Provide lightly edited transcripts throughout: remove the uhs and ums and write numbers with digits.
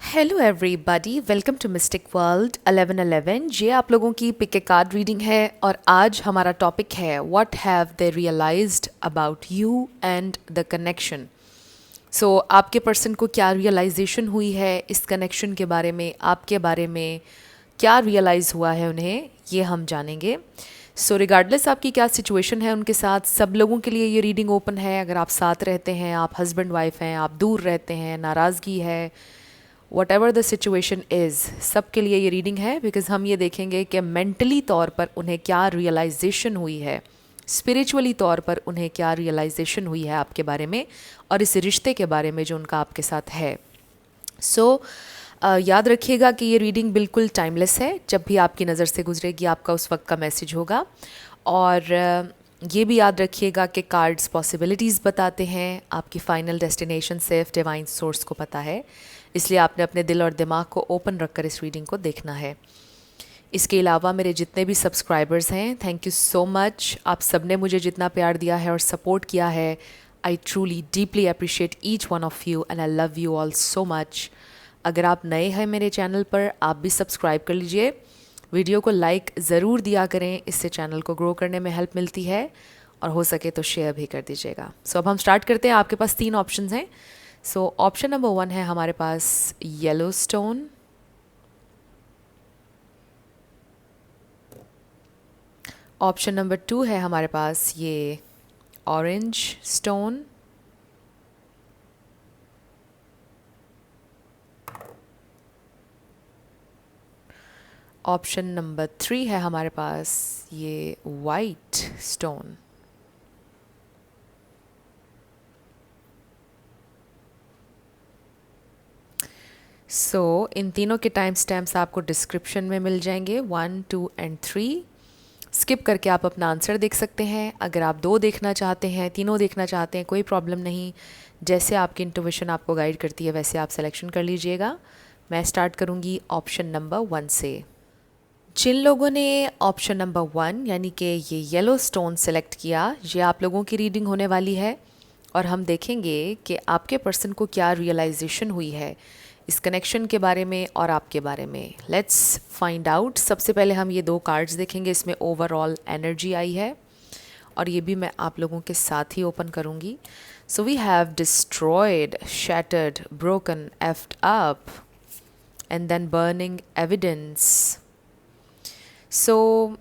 Hello everybody, welcome to mystic world 1111। ये आप लोगों की पिक ए कार्ड रीडिंग है और आज हमारा टॉपिक है what have they realised about you and the connection. So आपके पर्सन को क्या रियलाइजेशन हुई है इस कनेक्शन के बारे में, आपके बारे में क्या रियलाइज़ हुआ है उन्हें, ये हम जानेंगे। सो रिगार्डलेस आपकी क्या सिचुएशन है उनके साथ, सब लोगों के लिए ये रीडिंग ओपन है। अगर आप साथ रहते हैं, आप हस्बैंड वाइफ हैं, आप दूर रहते हैं, नाराज़गी है, what ever the situation is, सब के लिए ये रीडिंग है। बिकॉज हम ये देखेंगे कि मेंटली तौर पर उन्हें क्या रियलाइजेशन हुई है, स्पिरिचुअली तौर पर उन्हें क्या रियलाइजेशन हुई है आपके बारे में और इस रिश्ते के बारे में जो उनका आपके साथ है। सो याद रखिएगा कि ये रीडिंग बिल्कुल टाइमलेस है। जब भी आपकी नज़र से गुजरेगी आपका उस वक्त का मैसेज होगा। और ये भी याद रखिएगा कि कार्ड्स पॉसिबिलिटीज़ बताते हैं, आपकी फ़ाइनल डेस्टिनेशन सिर्फ डिवाइन सोर्स को पता है, इसलिए आपने अपने दिल और दिमाग को ओपन रखकर इस रीडिंग को देखना है। इसके अलावा मेरे जितने भी सब्सक्राइबर्स हैं, थैंक यू सो मच। आप सब ने मुझे जितना प्यार दिया है और सपोर्ट किया है, I truly deeply appreciate each one of you and I love you all so much. अगर आप नए हैं मेरे चैनल पर, आप भी सब्सक्राइब कर लीजिए, वीडियो को लाइक ज़रूर दिया करें, इससे चैनल को ग्रो करने में हेल्प मिलती है, और हो सके तो शेयर भी कर दीजिएगा। सो अब हम स्टार्ट करते हैं। आपके पास 3 ऑप्शंस हैं। सो ऑप्शन नंबर 1 है हमारे पास येलो स्टोन, ऑप्शन नंबर 2 है हमारे पास ये ऑरेंज स्टोन, ऑप्शन नंबर 3 है हमारे पास ये वाइट स्टोन। सो इन तीनों के टाइम स्टैम्प्स आपको डिस्क्रिप्शन में मिल जाएंगे, 1, 2 एंड 3। स्किप करके आप अपना आंसर देख सकते हैं। अगर आप 2 देखना चाहते हैं, तीनों देखना चाहते हैं, कोई प्रॉब्लम नहीं। जैसे आपकी इंट्यूशन आपको गाइड करती है वैसे आप सिलेक्शन कर लीजिएगा। मैं स्टार्ट करूँगी ऑप्शन नंबर 1 से। जिन लोगों ने ऑप्शन नंबर 1 यानी कि ये येलो स्टोन सेलेक्ट किया, ये आप लोगों की रीडिंग होने वाली है और हम देखेंगे कि आपके पर्सन को क्या रियलाइजेशन हुई है इस कनेक्शन के बारे में और आपके बारे में। Let's find out. सबसे पहले हम ये 2 कार्ड्स देखेंगे, इसमें ओवरऑल एनर्जी आई है और ये भी मैं आप लोगों के साथ ही ओपन करूँगी। So we have destroyed, shattered, broken, effed up and then burning evidence. So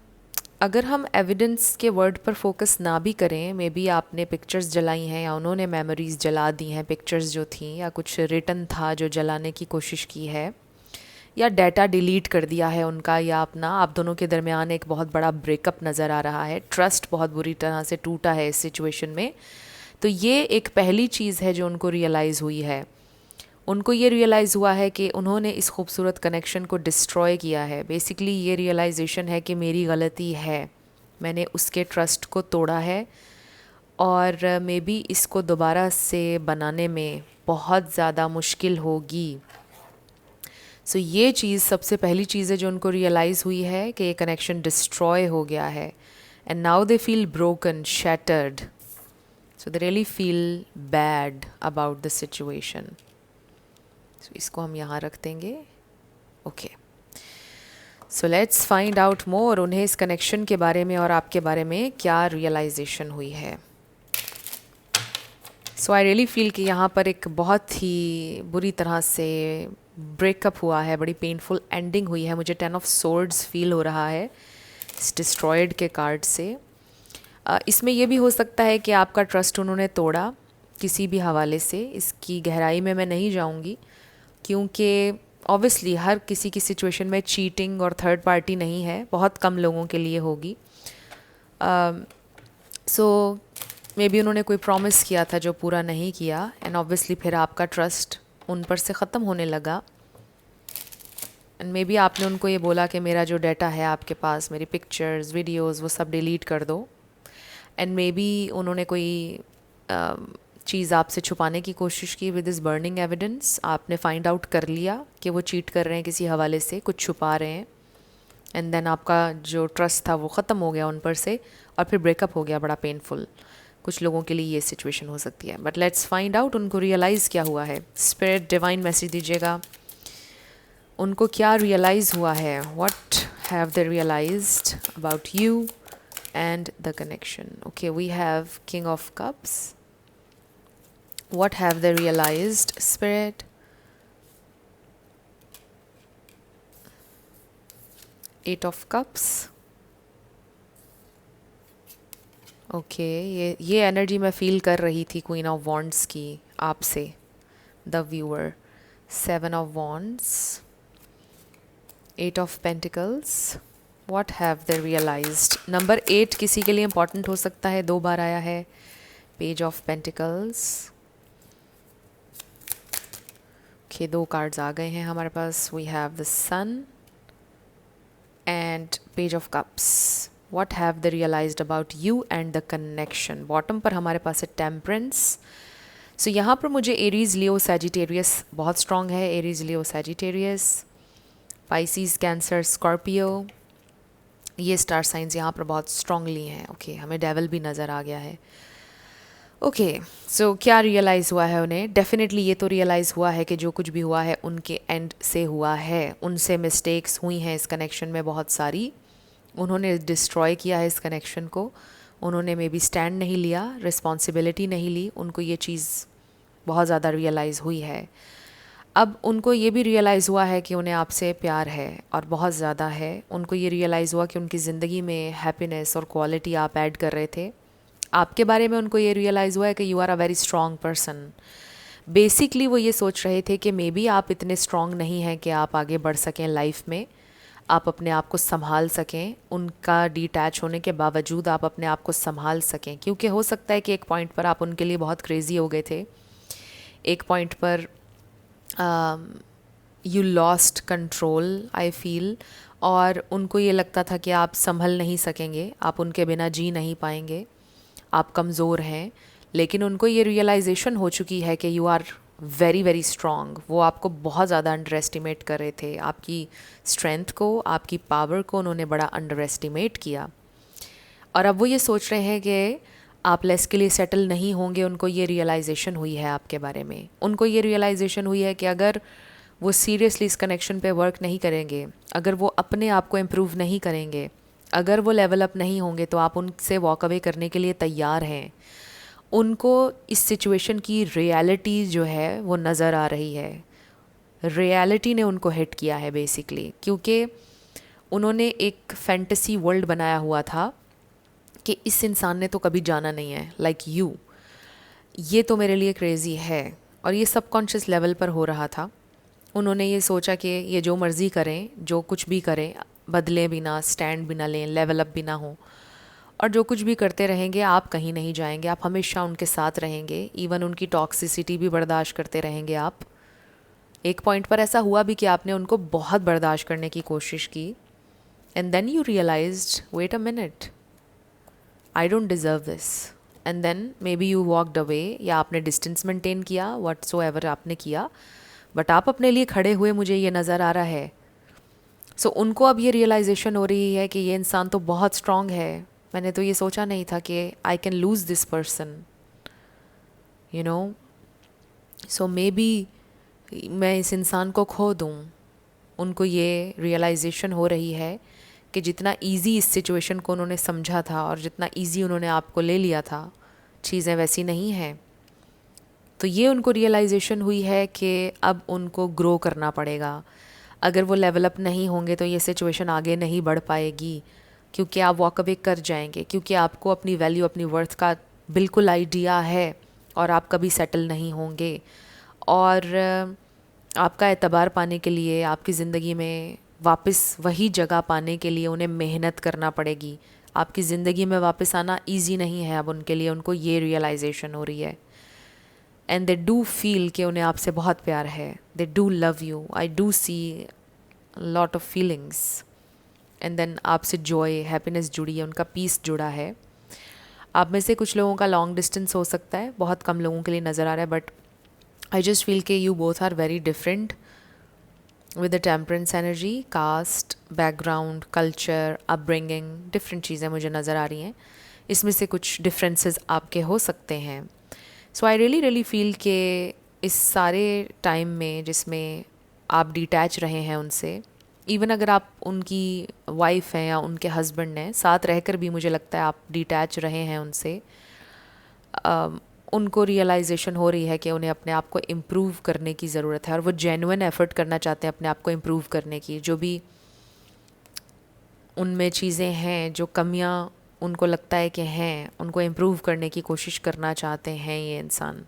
अगर हम एविडेंस के वर्ड पर फोकस ना भी करें, मे बी आपने पिक्चर्स जलाई हैं या उन्होंने मेमोरीज़ जला दी हैं, पिक्चर्स जो थी, या कुछ रिटन था जो जलाने की कोशिश की है, या डाटा डिलीट कर दिया है उनका, या अपना आप दोनों के दरमियान एक बहुत बड़ा ब्रेकअप नज़र आ रहा है, ट्रस्ट बहुत बुरी तरह से टूटा है इस सिचुएशन में। तो ये एक पहली चीज़ है जो उनको रियलाइज़ हुई है। उनको ये रियलाइज़ हुआ है कि उन्होंने इस खूबसूरत कनेक्शन को डिस्ट्रॉय किया है। बेसिकली ये रियलाइजेशन है कि मेरी गलती है, मैंने उसके ट्रस्ट को तोड़ा है और मे बी इसको दोबारा से बनाने में बहुत ज़्यादा मुश्किल होगी। सो ये चीज़ सबसे पहली चीज़ है जो उनको रियलाइज़ हुई है कि ये कनेक्शन डिस्ट्रॉय हो गया है and now they feel broken, shattered. So they really feel bad about the situation. So इसको हम यहाँ रख देंगे। Okay, so let's find out more, उन्हें इस कनेक्शन के बारे में और आपके बारे में क्या रियलाइजेशन हुई है। सो आई रियली फील कि यहाँ पर एक बहुत ही बुरी तरह से ब्रेकअप हुआ है, बड़ी पेनफुल एंडिंग हुई है। मुझे 10 ऑफ सोर्ड्स फील हो रहा है इस डिस्ट्रॉयड के कार्ड से। इसमें यह भी हो सकता है कि आपका ट्रस्ट उन्होंने तोड़ा किसी भी हवाले से। इसकी गहराई में मैं नहीं जाऊँगी क्योंकि ऑब्वियसली हर किसी की सिचुएशन में चीटिंग और थर्ड पार्टी नहीं है, बहुत कम लोगों के लिए होगी। सो मे बी उन्होंने कोई प्रॉमिस किया था जो पूरा नहीं किया एंड ऑब्वियसली फिर आपका ट्रस्ट उन पर से ख़त्म होने लगा। एंड मे बी आपने उनको ये बोला कि मेरा जो डाटा है आपके पास, मेरी पिक्चर्स, वीडियोस, वो सब डिलीट कर दो। एंड मे बी उन्होंने कोई चीज़ आपसे छुपाने की कोशिश की विद दिस बर्निंग एविडेंस। आपने फाइंड आउट कर लिया कि वो चीट कर रहे हैं किसी हवाले से, कुछ छुपा रहे हैं, एंड देन आपका जो ट्रस्ट था वो ख़त्म हो गया उन पर से और फिर ब्रेकअप हो गया, बड़ा पेनफुल। कुछ लोगों के लिए ये सिचुएशन हो सकती है, बट लेट्स फाइंड आउट उनको रियलाइज़ क्या हुआ है। स्पिरिट डिवाइन मैसेज दीजिएगा उनको क्या रियलाइज़ हुआ है, what have they realised about you and the connection. Okay, we have king of cups. What have they realised spirit. Eight of cups. Okay, ये एनर्जी मैं फील कर रही थी क्वीन ऑफ वॉन्ड्स की आपसे, the viewer. Seven of wands. Eight of pentacles. What have they realised. Number 8 किसी के लिए इंपॉर्टेंट हो सकता है, 2 बार आया है. Page of pentacles. Okay, 2 cards आ गए हैं हमारे पास. We have the sun and page of cups. What have they realized about you and the connection. Bottom पर हमारे पास है टेम्परेंस. सो यहाँ पर मुझे एरीज लियो सैजिटेरियस बहुत स्ट्रॉन्ग है. Aries Leo Sagittarius, Pisces, Cancer, Scorpio, ये स्टार साइंस यहाँ पर बहुत स्ट्रांगली हैं. ओके, हमें डेविल भी नज़र आ गया है. ओके, सो क्या रियलाइज़ हुआ है उन्हें. डेफिनेटली ये तो रियलाइज़ हुआ है कि जो कुछ भी हुआ है उनके एंड से हुआ है. उनसे मिस्टेक्स हुई हैं इस कनेक्शन में बहुत सारी. उन्होंने डिस्ट्रॉय किया है इस कनेक्शन को. उन्होंने मे बी स्टैंड नहीं लिया, रिस्पॉन्सिबिलिटी नहीं ली. उनको ये चीज़ बहुत ज़्यादा रियलाइज़ हुई है. अब उनको ये भी रियलाइज़ हुआ है कि उन्हें आपसे प्यार है और बहुत ज़्यादा है. उनको ये रियलाइज़ हुआ कि उनकी ज़िंदगी में हैप्पीनेस और क्वालिटी आप ऐड कर रहे थे. आपके बारे में उनको ये रियलाइज़ हुआ है कि you are a very strong person. Basically वो ये सोच रहे थे कि मे बी आप इतने स्ट्रॉन्ग नहीं हैं कि आप आगे बढ़ सकें लाइफ में, आप अपने आप को संभाल सकें. उनका डिटैच होने के बावजूद आप अपने आप को संभाल सकें, क्योंकि हो सकता है कि एक पॉइंट पर आप उनके लिए बहुत क्रेज़ी हो गए थे. एक पॉइंट पर you lost control I feel, और उनको ये लगता था कि आप संभल नहीं सकेंगे, आप उनके बिना जी नहीं पाएंगे, आप कमज़ोर हैं. लेकिन उनको ये रियलाइजेशन हो चुकी है कि you are very very strong. वो आपको बहुत ज़्यादा अंडर एस्टिमेट कर रहे थे. आपकी स्ट्रेंथ को, आपकी पावर को उन्होंने बड़ा अंडर एस्टिमेट किया. और अब वो ये सोच रहे हैं कि आप लेस के लिए सेटल नहीं होंगे. उनको ये रियलाइजेशन हुई है आपके बारे में. उनको ये रियलाइजेशन हुई है कि अगर वो सीरियसली इस कनेक्शन पे वर्क नहीं करेंगे, अगर वो अपने आप को इम्प्रूव नहीं करेंगे, अगर वो लेवल अप नहीं होंगे, तो आप उनसे वॉक अवे करने के लिए तैयार हैं. उनको इस सिचुएशन की रियलिटी जो है वो नज़र आ रही है. रियलिटी ने उनको हिट किया है बेसिकली, क्योंकि उन्होंने एक फैंटेसी वर्ल्ड बनाया हुआ था कि इस इंसान ने तो कभी जाना नहीं है, लाइक यू, ये तो मेरे लिए क्रेज़ी है. और ये सबकॉन्शियस लेवल पर हो रहा था. उन्होंने ये सोचा कि ये जो मर्ज़ी करें, जो कुछ भी करें, बदलें भी ना, स्टैंड भी ना लें, लेवल अप भी ना हो, और जो कुछ भी करते रहेंगे आप कहीं नहीं जाएंगे. आप हमेशा उनके साथ रहेंगे. इवन उनकी टॉक्सिसिटी भी बर्दाश्त करते रहेंगे आप. एक पॉइंट पर ऐसा हुआ भी कि आपने उनको बहुत बर्दाश्त करने की कोशिश की. And then you realised, wait a minute, I don't deserve this. And then maybe you walked away, या आपने डिस्टेंस मेंटेन किया, व्हाटसोएवर आपने किया, बट आप अपने लिए खड़े हुए, मुझे ये नज़र आ रहा है. सो उनको अब ये रियलाइजेशन हो रही है कि ये इंसान तो बहुत स्ट्रांग है. मैंने तो ये सोचा नहीं था कि I can lose this person, you know. So maybe मैं इस इंसान को खो दूँ. उनको ये रियलाइजेशन हो रही है कि जितना इजी इस सिचुएशन को उन्होंने समझा था और जितना इजी उन्होंने आपको ले लिया था, चीज़ें वैसी नहीं हैं. तो ये उनको रियलाइजेशन हुई है कि अब उनको ग्रो करना पड़ेगा. अगर वो लेवल अप नहीं होंगे तो ये सिचुएशन आगे नहीं बढ़ पाएगी, क्योंकि आप वॉक अवे कर जाएंगे, क्योंकि आपको अपनी वैल्यू, अपनी वर्थ का बिल्कुल आइडिया है, और आप कभी सेटल नहीं होंगे. और आपका एतबार पाने के लिए, आपकी ज़िंदगी में वापस वही जगह पाने के लिए उन्हें मेहनत करना पड़ेगी. आपकी ज़िंदगी में वापस आना इजी नहीं है अब उनके लिए. उनको ये रियलाइजेशन हो रही है. एंड दे डू फील कि उन्हें आपसे बहुत प्यार है. They do love you. I do see lot of feelings. And then आपसे जॉय, हैप्पीनेस जुड़ी है, उनका पीस जुड़ा है. आप में से कुछ लोगों का लॉन्ग डिस्टेंस हो सकता है, बहुत कम लोगों के लिए नज़र आ रहा है. बट आई जस्ट फील कि you both are very different with the temperance energy. Caste, background, culture, upbringing, different चीज़ें मुझे नज़र आ रही हैं. इसमें से कुछ डिफरेंसेस आपके हो सकते हैं. सो आई रियली फील कि इस सारे टाइम में जिसमें आप डिटैच रहे हैं उनसे, इवन अगर आप उनकी वाइफ हैं या उनके हस्बैंड हैं, साथ रहकर भी मुझे लगता है आप डिटैच रहे हैं उनसे। उनको रियलाइजेशन हो रही है कि उन्हें अपने आप को इम्प्रूव करने की ज़रूरत है और वो जेन्युइन एफर्ट करना चाहते हैं अपने आप को इम्प्रूव करने की। जो भी उनमें चीज़ें हैं, जो कमियां उनको लगता है कि हैं, उनको इम्प्रूव करने की कोशिश करना चाहते हैं ये इंसान।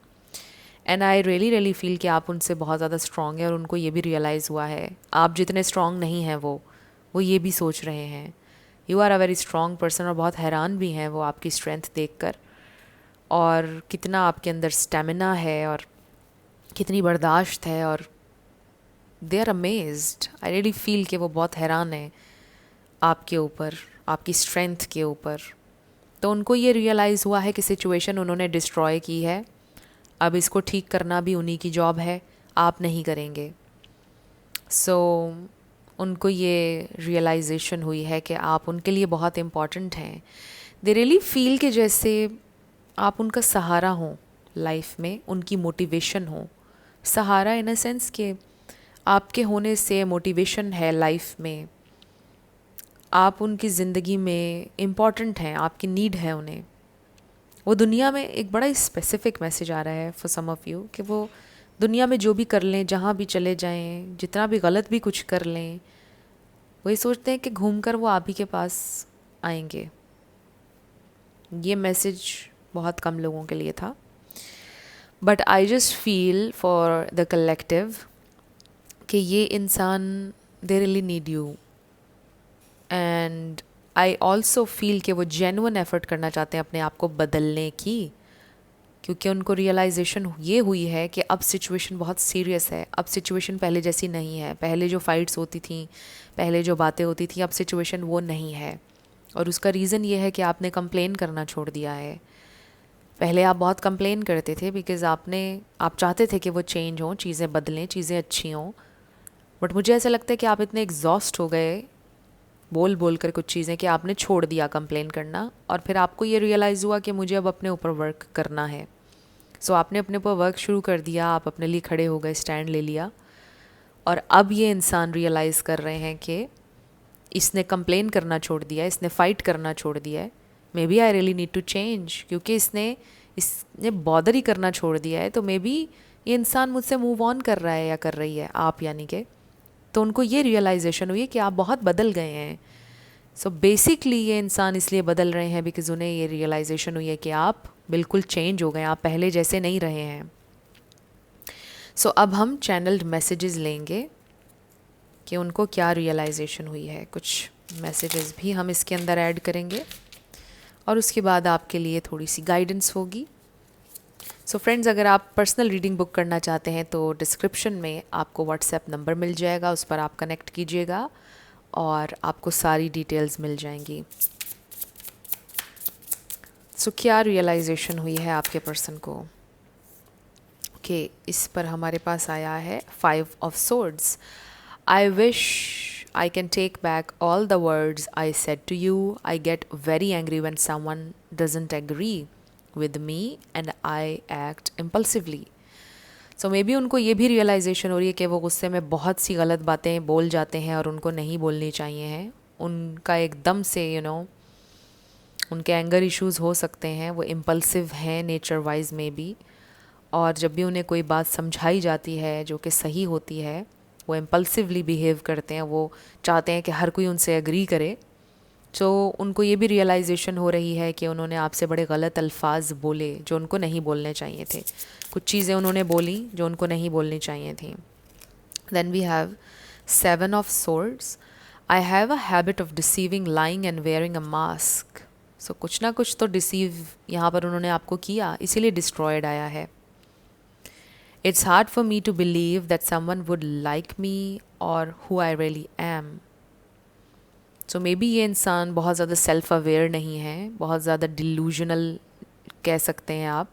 And I really really feel कि आप उनसे बहुत ज़्यादा स्ट्रॉन्ग है और उनको ये भी रियलाइज़ हुआ है आप जितने स्ट्रॉन्ग नहीं हैं वो ये भी सोच रहे हैं। You are a very strong person और बहुत हैरान भी हैं वो आपकी स्ट्रेंथ देखकर, और कितना आपके अंदर स्टेमिना है और कितनी बर्दाश्त है, और they are amazed. I really feel कि वो बहुत हैरान है आपके ऊपर, आपकी स्ट्रेंथ के ऊपर। तो उनको ये रियलाइज़ हुआ है कि सिचुएशन उन्होंने डिस्ट्रॉय की है, अब इसको ठीक करना भी उन्हीं की जॉब है, आप नहीं करेंगे। सो उनको ये रियलाइजेशन हुई है कि आप उनके लिए बहुत इम्पॉर्टेंट हैं। दे रियली फील कि जैसे आप उनका सहारा हो लाइफ में, उनकी मोटिवेशन हो। सहारा इन अ सेंस कि आपके होने से मोटिवेशन है लाइफ में, आप उनकी ज़िंदगी में इम्पॉर्टेंट हैं, आपकी नीड है उन्हें। वो दुनिया में एक बड़ा स्पेसिफिक मैसेज आ रहा है फॉर सम ऑफ़ यू कि वो दुनिया में जो भी कर लें, जहाँ भी चले जाएं, जितना भी गलत भी कुछ कर लें, वही सोचते हैं कि घूमकर वो आप ही के पास आएंगे। ये मैसेज बहुत कम लोगों के लिए था, but I just feel for the collective कि ये इंसान दे really need you. And I also feel कि वो जेन्युइन एफर्ट करना चाहते हैं अपने आप को बदलने की, क्योंकि उनको रियलाइजेशन ये हुई है कि अब सिचुएशन बहुत सीरियस है। अब सिचुएशन पहले जैसी नहीं है, पहले जो फाइट्स होती थी, पहले जो बातें होती थी, अब सिचुएशन वो नहीं है। और उसका रीज़न ये है कि आपने कंप्लेन करना छोड़ दिया है। पहले आप बहुत कंप्लेन करते थे बिकॉज़ आप चाहते थे कि वो चेंज हों, चीज़ें बदलें, चीज़ें अच्छी हों। बट मुझे ऐसा लगता है कि आप इतने एग्जॉस्ट हो गए बोल बोल कर कुछ चीज़ें कि आपने छोड़ दिया कंप्लेन करना, और फिर आपको ये रियलाइज़ हुआ कि मुझे अब अपने ऊपर वर्क करना है। सो आपने अपने ऊपर वर्क शुरू कर दिया, आप अपने लिए खड़े हो गए, स्टैंड ले लिया। और अब ये इंसान रियलाइज़ कर रहे हैं कि इसने कंप्लेन करना छोड़ दिया है, इसने फ़ाइट करना छोड़ दिया है। Maybe I really need to change, क्योंकि इसने बॉदर ही करना छोड़ दिया है। तो मे बी ये इंसान मुझसे मूव ऑन कर रहा है या कर रही है, आप यानी कि। तो उनको ये रियलाइजेशन हुई है कि आप बहुत बदल गए हैं। सो बेसिकली ये इंसान इसलिए बदल रहे हैं बिकॉज़ उन्हें ये रियलाइजेशन हुई है कि आप बिल्कुल चेंज हो गए, आप पहले जैसे नहीं रहे हैं। सो अब हम चैनल्ड मैसेजेस लेंगे कि उनको क्या रियलाइजेशन हुई है। कुछ मैसेजेस भी हम इसके अंदर ऐड करेंगे और उसके बाद आपके लिए थोड़ी सी गाइडेंस होगी। सो फ्रेंड्स, अगर आप पर्सनल रीडिंग बुक करना चाहते हैं तो डिस्क्रिप्शन में आपको व्हाट्सएप नंबर मिल जाएगा, उस पर आप कनेक्ट कीजिएगा और आपको सारी डिटेल्स मिल जाएंगी। सो क्या रियलाइजेशन हुई है आपके पर्सन को? ओके, इस पर हमारे पास आया है 5 of swords. I wish I can take back all the words I said to you. I get very angry when someone doesn't agree with me and I act impulsively. So maybe उनको ये भी realisation हो रही है कि वो गुस्से में बहुत सी गलत बातें बोल जाते हैं और उनको नहीं बोलनी चाहिए हैं। उनका एकदम से उनके एंगर इश्यूज़ हो सकते हैं, वो इम्पल्सिव हैं नेचर वाइज में भी। और जब भी उन्हें कोई बात समझाई जाती है जो कि सही होती है, वो इम्पल्सिवली बिहेव करते हैं, वो चाहते हैं कि हर कोई उनसे एग्री करे। तो उनको ये भी रियलाइजेशन हो रही है कि उन्होंने आपसे बड़े गलत अल्फाज बोले जो उनको नहीं बोलने चाहिए थे। कुछ चीज़ें उन्होंने बोली जो उनको नहीं बोलनी चाहिए थी। Then we have 7 of swords. I have a habit of deceiving, lying and wearing a mask. So कुछ ना कुछ तो डिसीव यहाँ पर उन्होंने आपको किया, इसीलिए डिस्ट्रॉयड आया है। It's hard for me to believe that someone would like me or who I really am. So maybe ये इंसान बहुत ज़्यादा सेल्फ अवेयर नहीं है, बहुत ज़्यादा डिल्यूजनल कह सकते हैं आप।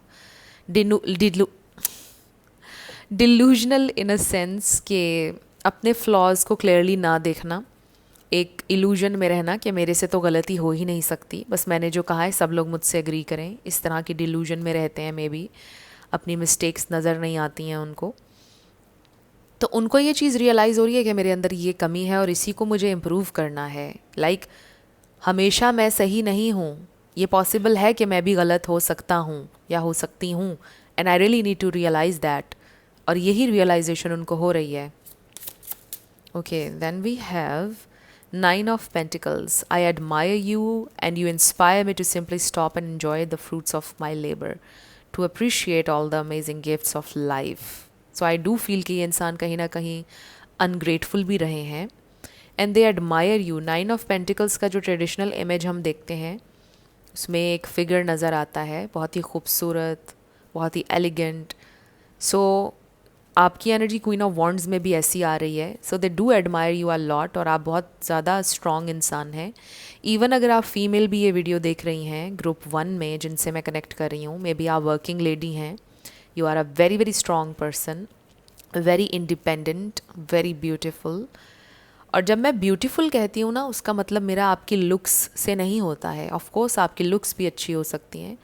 डिल्यूजनल इन अ सेंस कि अपने फ्लॉज को क्लियरली ना देखना, एक इल्यूजन में रहना कि मेरे से तो गलती हो ही नहीं सकती, बस मैंने जो कहा है सब लोग मुझसे एग्री करें, इस तरह की डिल्यूजन में रहते हैं। मे बी अपनी मिस्टेक्स नज़र नहीं आती हैं उनको। तो उनको ये चीज़ रियलाइज़ हो रही है कि मेरे अंदर ये कमी है और इसी को मुझे इम्प्रूव करना है। लाइक हमेशा मैं सही नहीं हूँ, ये पॉसिबल है कि मैं भी गलत हो सकता हूँ या हो सकती हूँ, and I really need to realise that. और यही रियलाइजेशन उनको हो रही है। Okay, then we have Nine of Pentacles. I admire you and you inspire me to simply stop and enjoy the fruits of my labor, to appreciate all the amazing gifts of life. So I do feel कि ये इंसान कहीं ना कहीं ungrateful भी रहे हैं, and they admire you. Nine of Pentacles का जो ट्रेडिशनल इमेज हम देखते हैं उसमें एक फिगर नज़र आता है, बहुत ही खूबसूरत, बहुत ही एलिगेंट। सो आपकी एनर्जी क्वीन ऑफ वॉन्ड्स में भी ऐसी आ रही है। So they do admire you a lot, और आप बहुत ज़्यादा स्ट्रॉन्ग इंसान हैं। इवन अगर आप फीमेल भी ये वीडियो देख रही हैं ग्रुप 1 में जिनसे मैं कनेक्ट कर रही हूँ, मे बी आप वर्किंग लेडी हैं, you are a very very strong person, very independent, very beautiful. और जब मैं ब्यूटीफुल कहती हूँ ना, उसका मतलब मेरा आपकी लुक्स से नहीं होता है। ऑफ कोर्स आपकी लुक्स भी अच्छी हो सकती हैं,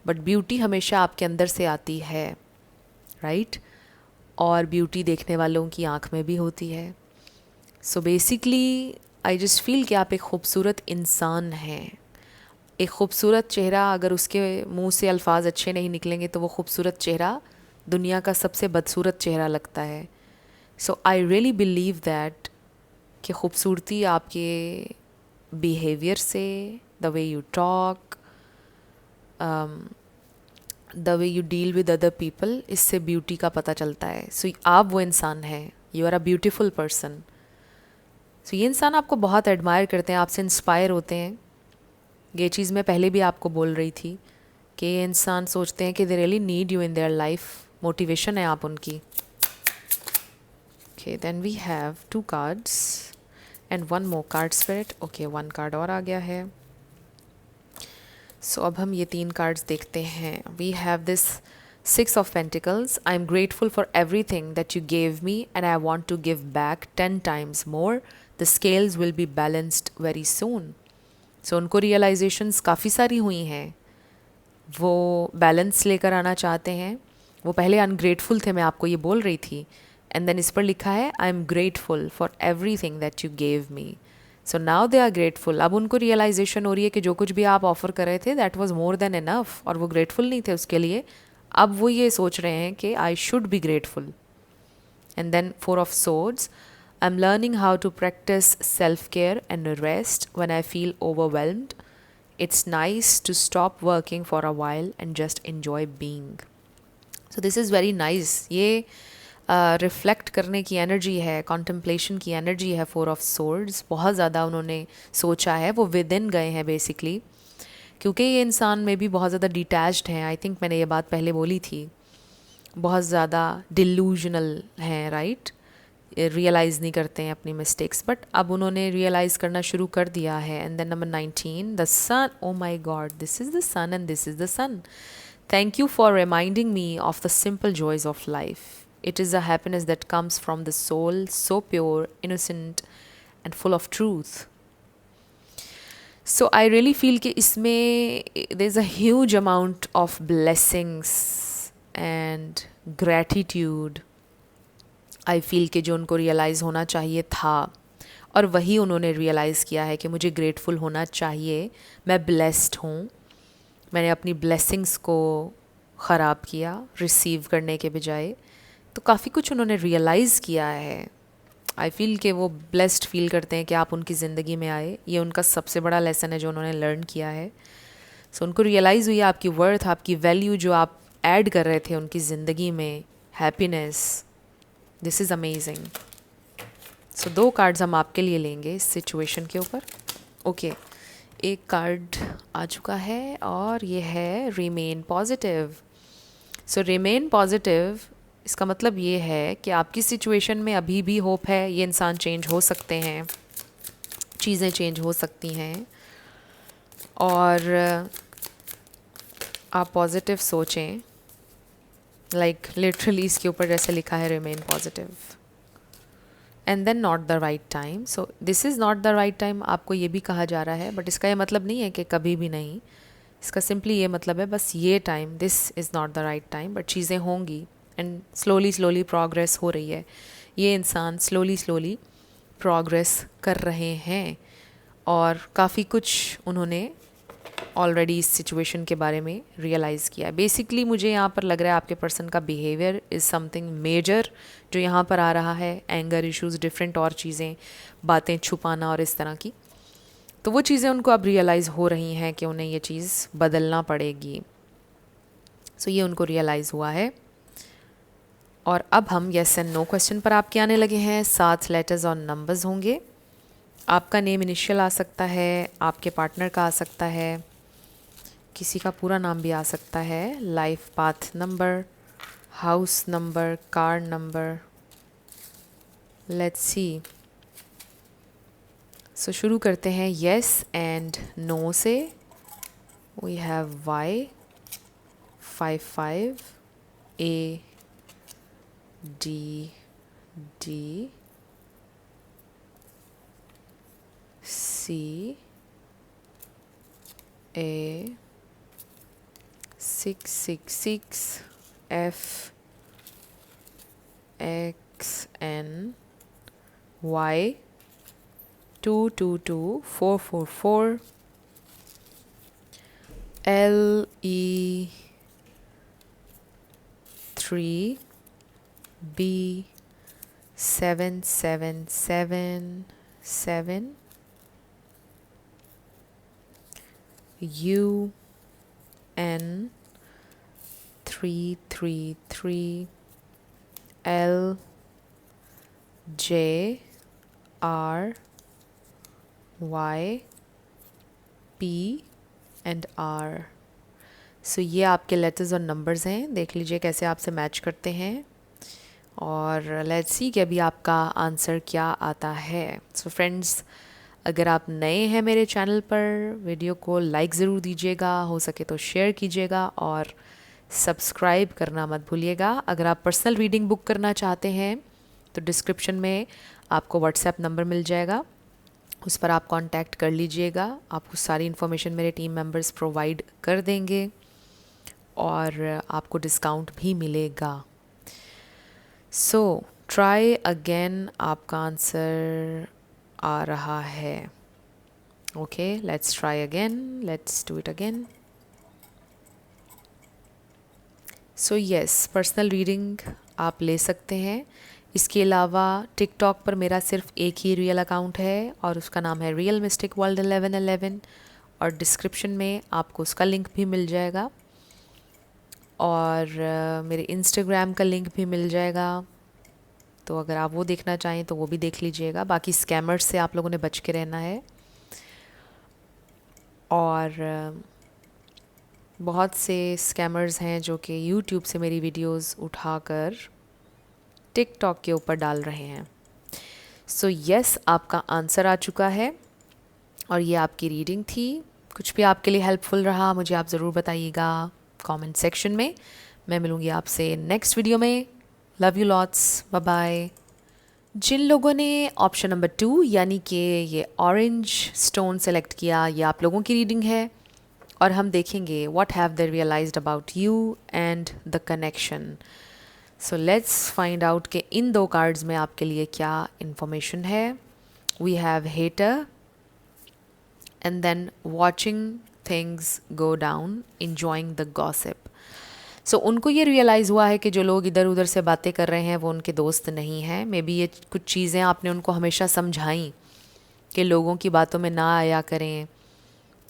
बट ब्यूटी हमेशा आपके अंदर से आती है, राइट? और ब्यूटी देखने वालों की आँख में भी होती है। So basically I just feel कि आप एक खूबसूरत इंसान हैं। एक खूबसूरत चेहरा, अगर उसके मुंह से अल्फाज अच्छे नहीं निकलेंगे तो वो खूबसूरत चेहरा दुनिया का सबसे बदसूरत चेहरा लगता है। So I really believe that कि खूबसूरती आपके बिहेवियर से, the way you talk, the way you deal with other people, इससे ब्यूटी का पता चलता है। सो आप वो इंसान हैं, you are a beautiful person. So ये इंसान आपको बहुत एडमायर करते हैं, आपसे इंस्पायर होते हैं। ये चीज़ मैं पहले भी आपको बोल रही थी कि ये इंसान सोचते हैं कि they really need you in their life, motivation है आप उनकी। Okay, then we have 2 cards and 1 more card spirit. Okay, 1 card और आ गया है। सो अब हम ये 3 कार्ड्स देखते हैं। We have this 6 of pentacles. I am grateful for everything that you gave me and I want to give back 10 times more. The scales will be balanced very soon. So उनको realisations काफ़ी सारी हुई हैं, वो balance लेकर आना चाहते हैं। वो पहले अनग्रेटफुल थे, मैं आपको ये बोल रही थी, एंड देन इस पर लिखा है I am grateful for everything that you gave me. So now they are grateful. अब उनको रियलाइजेशन हो रही है कि जो कुछ भी आप ऑफर कर रहे थे that was more than enough, और वो ग्रेटफुल नहीं थे उसके लिए। अब वो ये सोच रहे हैं कि I should be grateful. And then 4 of swords. I am learning how to practise self care and rest when I feel overwhelmed. It's nice to stop working for a while and just enjoy being. So this is very nice. ये reflect करने की energy है, contemplation की energy है। 4 of swords, बहुत ज़्यादा उन्होंने सोचा है, वो विद इन गए हैं बेसिकली, क्योंकि ये इंसान में भी बहुत ज़्यादा डिटैच्ड हैं। आई थिंक मैंने ये बात पहले बोली थी, बहुत ज़्यादा डिल्यूजनल हैं, राइट? रियलाइज़ नहीं करते हैं अपनी मिस्टेक्स, बट अब उन्होंने रियलाइज़ करना शुरू कर दिया है। And then number 19, the sun. Oh my God, this is the sun and this is the sun. Thank you for reminding me of the simple joys of life. It is a happiness that comes from the soul, so pure, innocent, and full of truth. So I really feel कि इसमें there's a huge amount of blessings and gratitude. I feel कि जो उनको realize होना चाहिए था, और वही उन्होंने realize किया है कि मुझे grateful होना चाहिए, मैं blessed हूँ। मैंने अपनी ब्लेसिंग्स को ख़राब किया रिसीव करने के बजाय, तो काफ़ी कुछ उन्होंने रियलाइज़ किया है। आई फील कि वो ब्लेस्ड फील करते हैं कि आप उनकी ज़िंदगी में आए। ये उनका सबसे बड़ा लेसन है जो उन्होंने लर्न किया है। सो उनको रियलाइज़ हुई आपकी वर्थ, आपकी वैल्यू जो आप ऐड कर रहे थे उनकी ज़िंदगी में, happiness. This is amazing. So 2 cards हम आपके लिए लेंगे इस सिचुएशन के ऊपर। ओके, एक कार्ड आ चुका है और ये है रिमेन पॉजिटिव। सो रिमेन पॉजिटिव, इसका मतलब ये है कि आपकी सिचुएशन में अभी भी होप है। ये इंसान चेंज हो सकते हैं, चीज़ें चेंज हो सकती हैं, और आप पॉजिटिव सोचें। लाइक लिटरली इसके ऊपर जैसे लिखा है remain positive, and then not the right time. So this is not the right time, आपको ये भी कहा जा रहा है, बट इसका ये मतलब नहीं है कि कभी भी नहीं। इसका सिंपली ये मतलब है बस ये time, this is not the right time, but चीज़ें होंगी, एंड स्लोली स्लोली प्रोग्रेस हो रही है। ये इंसान स्लोली प्रोग्रेस कर रहे हैं और काफ़ी कुछ उन्होंने ऑलरेडी इस सिचुएशन के बारे में रियलाइज़ किया है। बेसिकली मुझे यहाँ पर लग रहा है आपके पर्सन का बिहेवियर इज़ समथिंग मेजर जो यहाँ पर आ रहा है, एंगर इश्यूज़, डिफरेंट और चीज़ें, बातें छुपाना और इस तरह की। तो वो चीज़ें उनको अब रियलाइज़ हो रही हैं कि उन्हें ये चीज़ बदलना पड़ेगी। सो ये उनको रियलाइज़ हुआ है। और अब हम येस एंड नो क्वेश्चन पर आपके आने लगे हैं। 7 लेटर्स और नंबर्स होंगे। आपका नेम इनिशियल आ सकता है, आपके पार्टनर का आ सकता है, किसी का पूरा नाम भी आ सकता है, life path number, house number, car number. Let's see. So शुरू करते हैं येस एंड नो से। We have Y 55 A D D C A 666 F X N Y 222444 L E 3 B 7777 U N 333 L J R Y P and R। सो ये आपके letters और numbers हैं। देख लीजिए कैसे आपसे मैच करते हैं और लेट्स सी कि अभी आपका आंसर क्या आता है। सो फ्रेंड्स, अगर आप नए हैं मेरे चैनल पर, वीडियो को लाइक ज़रूर दीजिएगा, हो सके तो शेयर कीजिएगा और सब्सक्राइब करना मत भूलिएगा। अगर आप पर्सनल रीडिंग बुक करना चाहते हैं तो डिस्क्रिप्शन में आपको व्हाट्सएप नंबर मिल जाएगा, उस पर आप कांटेक्ट कर लीजिएगा। आपको सारी इन्फॉर्मेशन मेरे टीम मेंबर्स प्रोवाइड कर देंगे और आपको डिस्काउंट भी मिलेगा। सो ट्राई अगेन, आपका आंसर आ रहा है। Okay, let's try again, let's do it again. So yes, personal reading आप ले सकते हैं। इसके अलावा टिकटॉक पर मेरा सिर्फ एक ही रियल अकाउंट है और उसका नाम है रियल मिस्टिक वर्ल्ड 1111 और डिस्क्रिप्शन में आपको उसका लिंक भी मिल जाएगा और मेरे इंस्टाग्राम का लिंक भी मिल जाएगा। तो अगर आप वो देखना चाहें तो वो भी देख लीजिएगा। बाकी स्कैमर्स से आप लोगों ने बच के रहना है और बहुत से स्कैमर्स हैं जो कि यूट्यूब से मेरी वीडियोस उठाकर टिकटॉक के ऊपर डाल रहे हैं। सो यस, आपका आंसर आ चुका है और ये आपकी रीडिंग थी। कुछ भी आपके लिए हेल्पफुल रहा मुझे आप ज़रूर बताइएगा कमेंट सेक्शन में। मैं मिलूँगी आपसे नेक्स्ट वीडियो में। Love you lots, bye bye. जिन लोगों ने ऑप्शन नंबर 2 यानी कि ये ऑरेंज स्टोन सेलेक्ट किया, ये आप लोगों की रीडिंग है और हम देखेंगे what have they realised about you and the connection. So let's find out कि इन 2 कार्ड्स में आपके लिए क्या इन्फॉर्मेशन है। We have hater and then watching things go down, enjoying the gossip. So उनको ये रियलाइज़ हुआ है कि जो लोग इधर उधर से बातें कर रहे हैं वो उनके दोस्त नहीं हैं। मे बी ये कुछ चीज़ें आपने उनको हमेशा समझाई कि लोगों की बातों में ना आया करें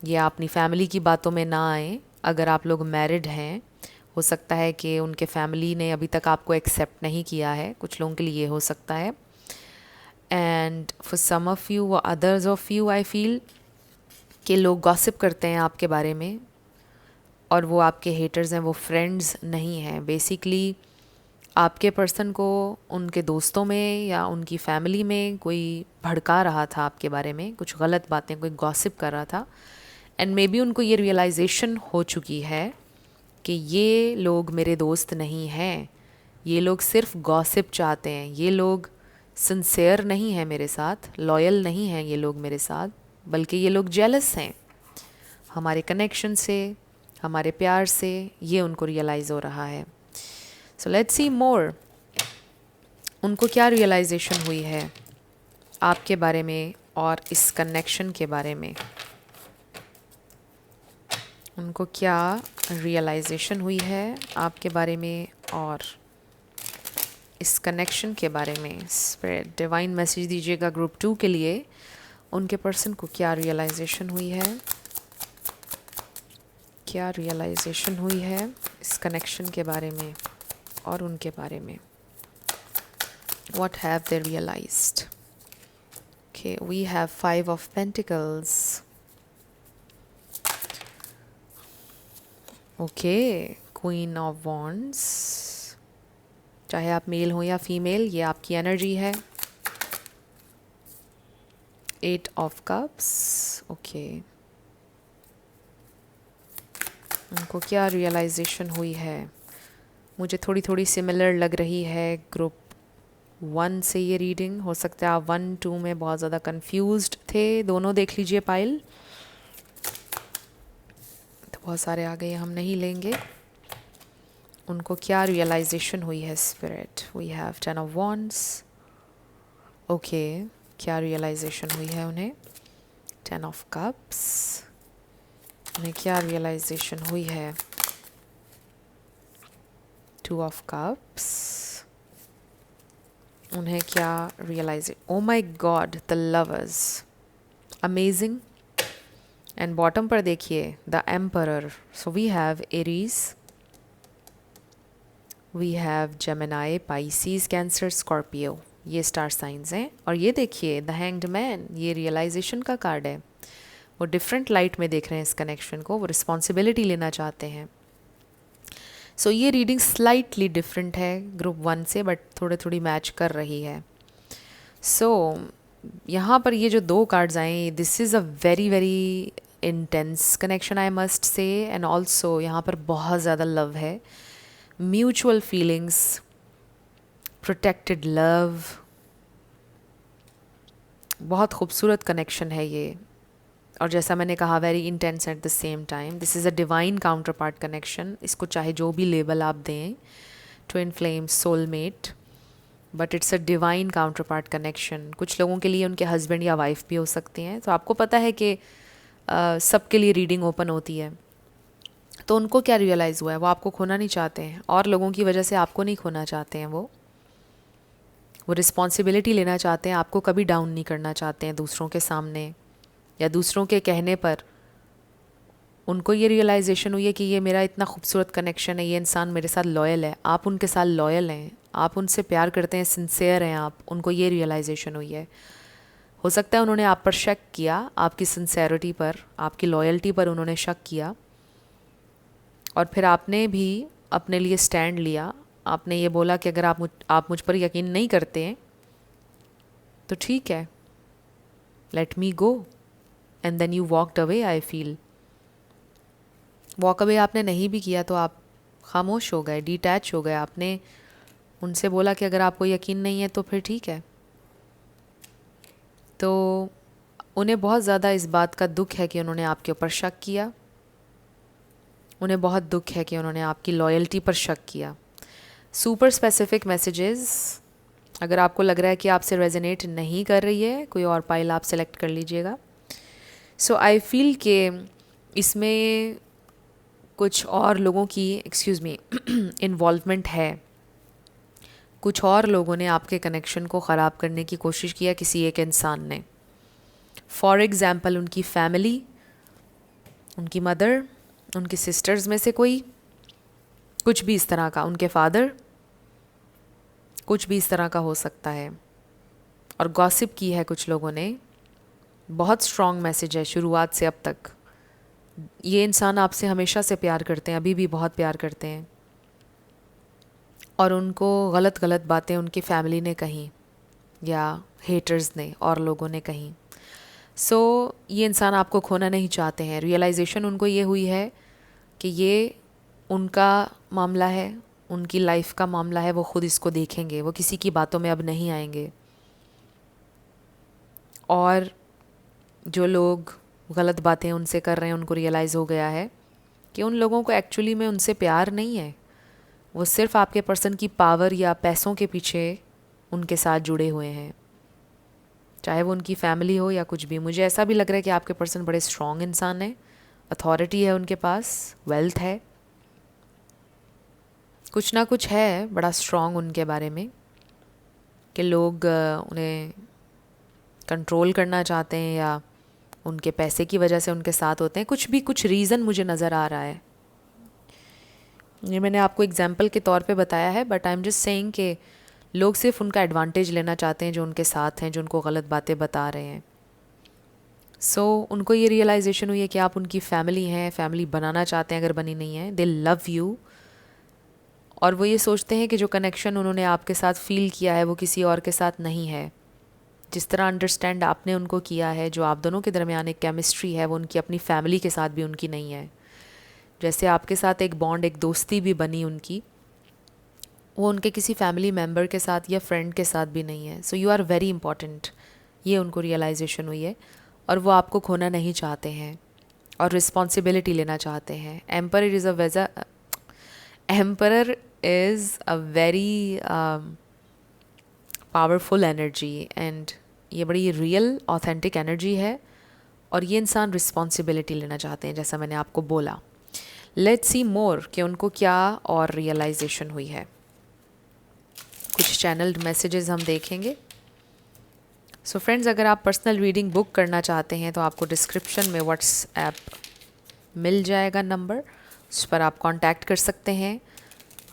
या अपनी फैमिली की बातों में ना आए। अगर आप लोग मैरिड हैं, हो सकता है कि उनके फैमिली ने अभी तक आपको एक्सेप्ट नहीं किया है, कुछ लोगों के लिए ये हो सकता है। And for some of you व others of you I feel कि लोग गॉसिप करते हैं आपके बारे में और वो आपके हेटर्स हैं, वो फ्रेंड्स नहीं हैं। बेसिकली आपके पर्सन को उनके दोस्तों में या उनकी फैमिली में कोई भड़का रहा था आपके बारे में, कुछ गलत बातें, कोई गॉसिप कर रहा था। एंड मे बी उनको ये रियलाइजेशन हो चुकी है कि ये लोग मेरे दोस्त नहीं हैं, ये लोग सिर्फ गॉसिप चाहते हैं, ये लोग सिंसियर नहीं हैं मेरे साथ, लॉयल नहीं हैं ये लोग मेरे साथ, बल्कि ये लोग जेलस हैं हमारे कनेक्शन से, हमारे प्यार से। ये उनको रियलाइज़ हो रहा है। सो लेट्स सी मोर। उनको क्या रियलाइजेशन हुई है आपके बारे में और इस कनेक्शन के बारे में? उनको क्या रियलाइजेशन हुई है आपके बारे में और इस कनेक्शन के बारे में? स्पिरिट डिवाइन मैसेज दीजिएगा ग्रुप 2 के लिए। उनके पर्सन को क्या रियलाइजेशन हुई है, क्या रियलाइजेशन हुई है इस कनेक्शन के बारे में और उनके बारे में? What have they realized? Okay, we have 5 of Pentacles. Okay, Queen of Wands. चाहे आप मेल हो या फीमेल, ये आपकी एनर्जी है। 8 of Cups. Okay. उनको क्या रियलाइजेशन हुई है? मुझे थोड़ी थोड़ी सिमिलर लग रही है ग्रुप 1 से ये रीडिंग। हो सकता है आप 1, 2 में बहुत ज़्यादा कंफ्यूज्ड थे। दोनों देख लीजिए पाइल। तो बहुत सारे आ गए, हम नहीं लेंगे। उनको क्या रियलाइजेशन हुई है spirit? We have 10 of wands. Okay, क्या रियलाइजेशन हुई है उन्हें? 10 ऑफ कप्स। उन्हें क्या रियलाइजेशन हुई है? 2 ऑफ कप्स। उन्हें क्या realise? Oh my God, the Lovers, amazing. And bottom पर देखिए the Emperor. So we have Aries, we have Gemini, Pisces, Cancer, Scorpio, ये स्टार साइंस हैं। और ये देखिए द हैंग्ड मैन, ये रियलाइजेशन का कार्ड है। वो डिफरेंट लाइट में देख रहे हैं इस कनेक्शन को, वो रिस्पॉन्सिबिलिटी लेना चाहते हैं। सो ये रीडिंग स्लाइटली डिफरेंट है ग्रुप 1 से, बट थोड़ी थोड़ी मैच कर रही है। सो यहाँ पर ये जो 2 कार्ड्स आए, this is a very very intense connection I must say. And also यहाँ पर बहुत ज़्यादा लव है, म्यूचुअल फीलिंग्स, प्रोटेक्टेड लव, बहुत खूबसूरत कनेक्शन है ये। और जैसा मैंने कहा, very intense at the same time. This is a divine counter part connection. इसको चाहे जो भी लेबल आप दें, twin flame, soulmate, but it's a divine counter part connection. कुछ लोगों के लिए उनके हस्बैंड या वाइफ भी हो सकते हैं। तो आपको पता है कि सबके लिए रीडिंग ओपन होती है। तो उनको क्या रियलाइज़ हुआ है? वो आपको खोना नहीं चाहते हैं, और लोगों की वजह से आपको नहीं खोना चाहते हैं। वो रिस्पॉन्सिबिलिटी लेना चाहते हैं, आपको कभी डाउन नहीं करना चाहते हैं दूसरों के सामने या दूसरों के कहने पर। उनको ये रियलाइजेशन हुई है कि ये मेरा इतना खूबसूरत कनेक्शन है, ये इंसान मेरे साथ लॉयल है। आप उनके साथ लॉयल हैं, आप उनसे प्यार करते हैं, सिंसियर हैं आप। उनको ये रियलाइजेशन हुई है। हो सकता है उन्होंने आप पर शक किया, आपकी सिंसेरिटी पर, आपकी लॉयल्टी पर उन्होंने शक किया, और फिर आपने भी अपने लिए स्टैंड लिया। आपने ये बोला कि अगर आप मुझ पर यकीन नहीं करते हैं तो ठीक है, let me go. And then you walked away. I feel walk away आपने नहीं भी किया तो आप खामोश हो गए, डिटैच हो गए। आपने उनसे बोला कि अगर आपको यकीन नहीं है तो फिर ठीक है। तो उन्हें बहुत ज़्यादा इस बात का दुख है कि उन्होंने आपके ऊपर शक किया। उन्हें बहुत दुख है कि उन्होंने आपकी लॉयल्टी पर शक किया। सुपर स्पेसिफिक मैसेजेस, अगर आपको लग रहा है कि आपसे रेजोनेट नहीं कर रही है, कोई और पाइल आप सेलेक्ट कर लीजिएगा। सो आई फील कि इसमें कुछ और लोगों की इन्वॉल्वमेंट है। कुछ और लोगों ने आपके कनेक्शन को ख़राब करने की कोशिश किया, किसी एक इंसान ने। फॉर एग्ज़ाम्पल उनकी फैमिली, उनकी मदर, उनकी सिस्टर्स में से कोई, कुछ भी इस तरह का, उनके फादर, कुछ भी इस तरह का हो सकता है। और गॉसिप की है कुछ लोगों ने। बहुत स्ट्रॉन्ग मैसेज है शुरुआत से अब तक। ये इंसान आपसे हमेशा से प्यार करते हैं, अभी भी बहुत प्यार करते हैं, और उनको गलत गलत बातें उनकी फैमिली ने कहीं या हेटर्स ने और लोगों ने कहीं। सो ये इंसान आपको खोना नहीं चाहते हैं। रियलाइजेशन उनको ये हुई है कि ये उनका मामला है, उनकी लाइफ का मामला है, वो खुद इसको देखेंगे, वो किसी की बातों में अब नहीं आएंगे। और जो लोग गलत बातें उनसे कर रहे हैं, उनको रियलाइज़ हो गया है कि उन लोगों को एक्चुअली में उनसे प्यार नहीं है। वो सिर्फ आपके पर्सन की पावर या पैसों के पीछे उनके साथ जुड़े हुए हैं, चाहे वो उनकी फैमिली हो या कुछ भी। मुझे ऐसा भी लग रहा है कि आपके पर्सन बड़े स्ट्रॉन्ग इंसान हैं, अथॉरिटी है उनके पास, वेल्थ है, कुछ ना कुछ है बड़ा स्ट्रॉन्ग उनके बारे में कि लोग उन्हें कंट्रोल करना चाहते हैं या उनके पैसे की वजह से उनके साथ होते हैं। कुछ रीज़न मुझे नज़र आ रहा है। ये मैंने आपको एग्जाम्पल के तौर पे बताया है, but I am just saying कि लोग सिर्फ उनका एडवांटेज लेना चाहते हैं जो उनके साथ हैं, जो उनको गलत बातें बता रहे हैं। उनको ये रियलाइजेशन हुई है कि आप उनकी फैमिली हैं, फैमिली बनाना चाहते हैं अगर बनी नहीं है, दे लव यू। और वो ये सोचते हैं कि जो कनेक्शन उन्होंने आपके साथ फील किया है वो किसी और के साथ नहीं है। जिस तरह अंडरस्टैंड आपने उनको किया है, जो आप दोनों के दरमियान एक केमिस्ट्री है, वो उनकी अपनी फैमिली के साथ भी उनकी नहीं है। जैसे आपके साथ एक बॉन्ड, एक दोस्ती भी बनी उनकी, वो उनके किसी फैमिली मेम्बर के साथ या फ्रेंड के साथ भी नहीं है। So you are very important, ये उनको रियलाइजेशन हुई है और वो आपको खोना नहीं चाहते हैं और रिस्पॉन्सिबिलिटी लेना चाहते हैं। Emperor is a very powerful energy and ये बड़ी रियल ऑथेंटिक एनर्जी है और ये इंसान रिस्पॉन्सिबिलिटी लेना चाहते हैं, जैसा मैंने आपको बोला। लेट्स सी मोर कि उनको क्या और रियलाइजेशन हुई है। कुछ चैनल्ड मैसेजेस हम देखेंगे। सो फ्रेंड्स, अगर आप पर्सनल रीडिंग बुक करना चाहते हैं तो आपको डिस्क्रिप्शन में व्हाट्सएप मिल जाएगा नंबर, उस पर आप कांटेक्ट कर सकते हैं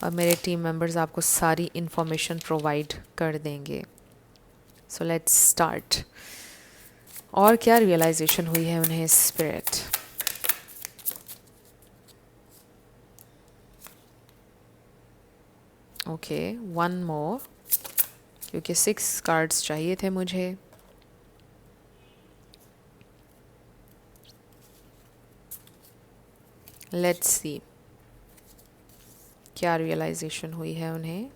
और मेरे टीम मेंबर्स आपको सारी इन्फॉर्मेशन प्रोवाइड कर देंगे। So let's start. और क्या रियलाइजेशन हुई है उन्हें स्पिरिट? ओके, वन मोर, क्योंकि 6 कार्ड्स चाहिए थे मुझे। लेट्स सी क्या रियलाइजेशन हुई है उन्हें।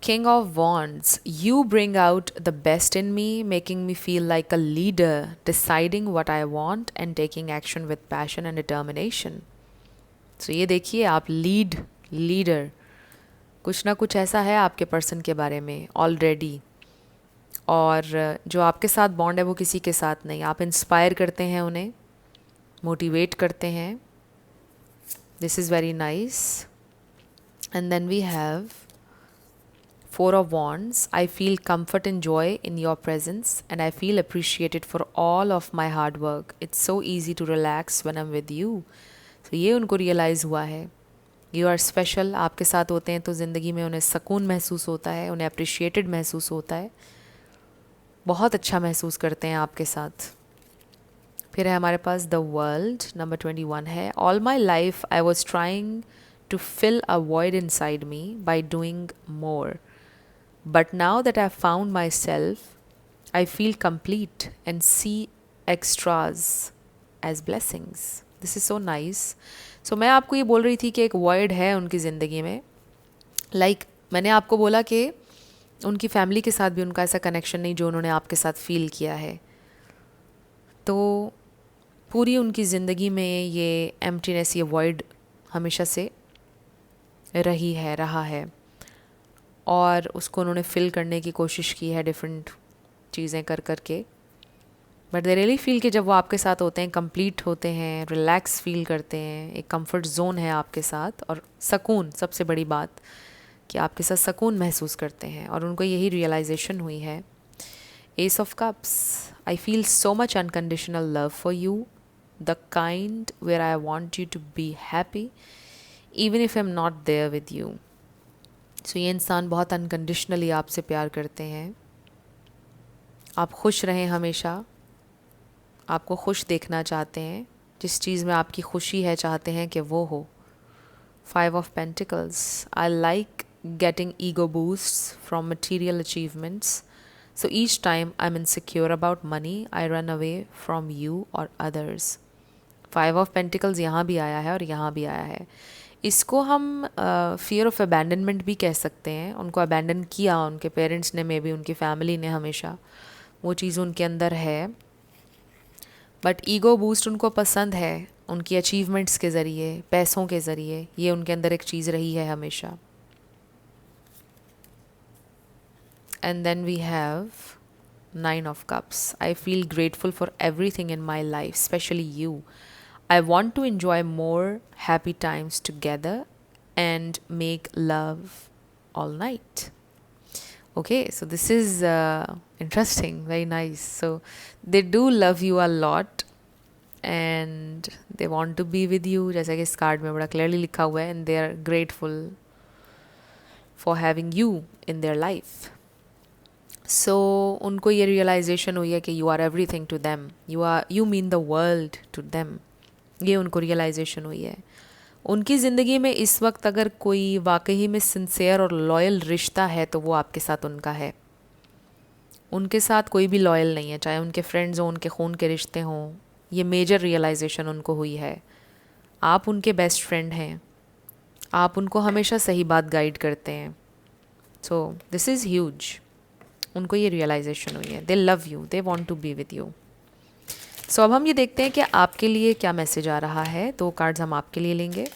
King of Wands, you bring out the best in me, making me feel like a leader, deciding what I want and taking action with passion and determination. So ये देखिए, आप leader, कुछ ना कुछ ऐसा है आपके पर्सन के बारे में ऑलरेडी, और जो आपके साथ बॉन्ड है वो किसी के साथ नहीं। आप इंस्पायर करते हैं उन्हें, मोटिवेट करते हैं। This is very nice. And then we have 4 of Wands. I feel comfort and joy in your presence and I feel appreciated for all of my hard work. It's so easy to relax when I'm with you. So ये उनको realise हुआ है। You are special। आपके साथ होते हैं तो ज़िंदगी में उन्हें सुकून महसूस होता है, उन्हें अप्रिशिएटेड महसूस होता है, बहुत अच्छा महसूस करते हैं आपके साथ। फिर है हमारे पास द वर्ल्ड, नंबर 21 है। All my life I was trying to fill a void inside me by doing more. But now that I've found myself, I feel complete and see extras as blessings. This is so nice. So मैं आपको ये बोल रही थी कि एक void है उनकी ज़िंदगी में। मैंने आपको बोला कि उनकी फैमिली के साथ भी उनका ऐसा कनेक्शन नहीं जो उन्होंने आपके साथ फील किया है। तो पूरी उनकी ज़िंदगी में ये एम्प्टीनेस, ये void हमेशा से रहा है और उसको उन्होंने फ़िल करने की कोशिश की है डिफरेंट चीज़ें कर के। बट दे रियली फील कि जब वो आपके साथ होते हैं, कंप्लीट होते हैं, रिलैक्स फील करते हैं, एक कंफर्ट जोन है आपके साथ, और सुकून, सबसे बड़ी बात कि आपके साथ सुकून महसूस करते हैं, और उनको यही रियलाइजेशन हुई है। Ace of cups, I feel so much unconditional love for you, the kind where I want you to be happy even if I am not there with you. So ये इंसान बहुत अनकंडीशनली आपसे प्यार करते हैं। आप खुश रहें हमेशा, आपको खुश देखना चाहते हैं, जिस चीज़ में आपकी खुशी है चाहते हैं कि वो हो। 5 of Pentacles, I like getting ego boosts from material achievements. So each time I'm insecure about money, I run away from you or others. 5 of Pentacles यहाँ भी आया है और यहाँ भी आया है। इसको हम फियर ऑफ अबैंडनमेंट भी कह सकते हैं। उनको अबैंडन किया उनके पेरेंट्स ने, मे बी उनकी फैमिली ने, हमेशा वो चीज़ उनके अंदर है। बट ईगो बूस्ट उनको पसंद है, उनकी अचीवमेंट्स के ज़रिए, पैसों के ज़रिए, ये उनके अंदर एक चीज़ रही है हमेशा। and then we have Nine of Cups. I feel grateful for everything in my life, especially you. I want to enjoy more happy times together and make love all night. Okay, so this is interesting, very nice. So they do love you a lot and they want to be with you, जैसा कि इस card में बड़ा clearly लिखा हुआ है, and they are grateful for having you in their life. So उनको ये realization हुई है कि you are everything to them, you mean the world to them. ये उनको realization हुई है. उनकी ज़िंदगी में इस वक्त अगर कोई वाकई में सिंसेयर और लॉयल रिश्ता है तो वो आपके साथ उनका है. उनके साथ कोई भी लॉयल नहीं है, चाहे उनके फ्रेंड्स हों, उनके खून के रिश्ते हों. ये मेजर रियलाइजेशन उनको हुई है. आप उनके बेस्ट फ्रेंड हैं, आप उनको हमेशा सही बात गाइड करते हैं. So this is huge. उनको ये रियलाइजेशन हुई है. They love you, they want to be with you. So अब हम ये देखते हैं कि आपके लिए क्या मैसेज आ रहा है. 2 कार्ड्स हम आपके लिए लेंगे.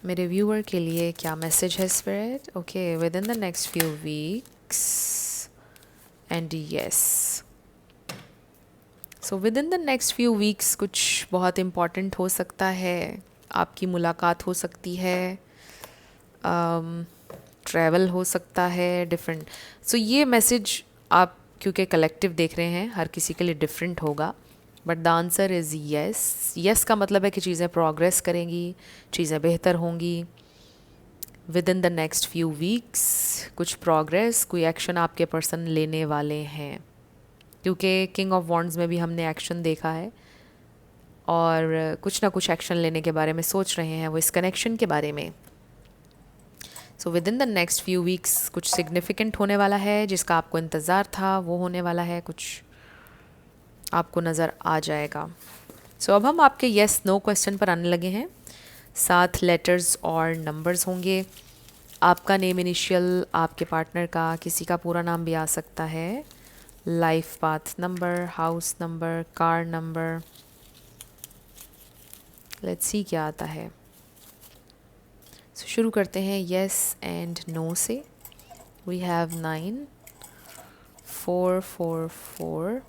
मेरे व्यूअर के लिए क्या मैसेज है spirit. Okay, with in the next few weeks and yes. So with in the next few weeks कुछ बहुत इम्पॉर्टेंट हो सकता है. आपकी मुलाकात हो सकती है, ट्रैवल हो सकता है, डिफरेंट. सो ये मैसेज आप क्योंकि कलेक्टिव देख रहे हैं, हर किसी के लिए डिफरेंट होगा. But the answer is yes. Yes का मतलब है कि चीज़ें प्रोग्रेस करेंगी, चीज़ें बेहतर होंगी. With in the next few weeks कुछ प्रोग्रेस, कोई एक्शन आपके पर्सन लेने वाले हैं. क्योंकि किंग ऑफ वॉन्ड्स में भी हमने एक्शन देखा है और कुछ ना कुछ एक्शन लेने के बारे में सोच रहे हैं, वो इस कनेक्शन के बारे में. So with in the next few weeks कुछ सिग्निफिकेंट होने वाला है, जिसका आपको इंतज़ार था वो होने वाला है, कुछ आपको नज़र आ जाएगा. सो अब हम आपके येस नो क्वेश्चन पर आने लगे हैं. 7 लेटर्स और नंबर्स होंगे. आपका नेम इनिशियल, आपके पार्टनर का, किसी का पूरा नाम भी आ सकता है. Life path number, house number, car number. Let's see क्या आता है. शुरू करते हैं येस एंड नो से. We have 9 4 4 4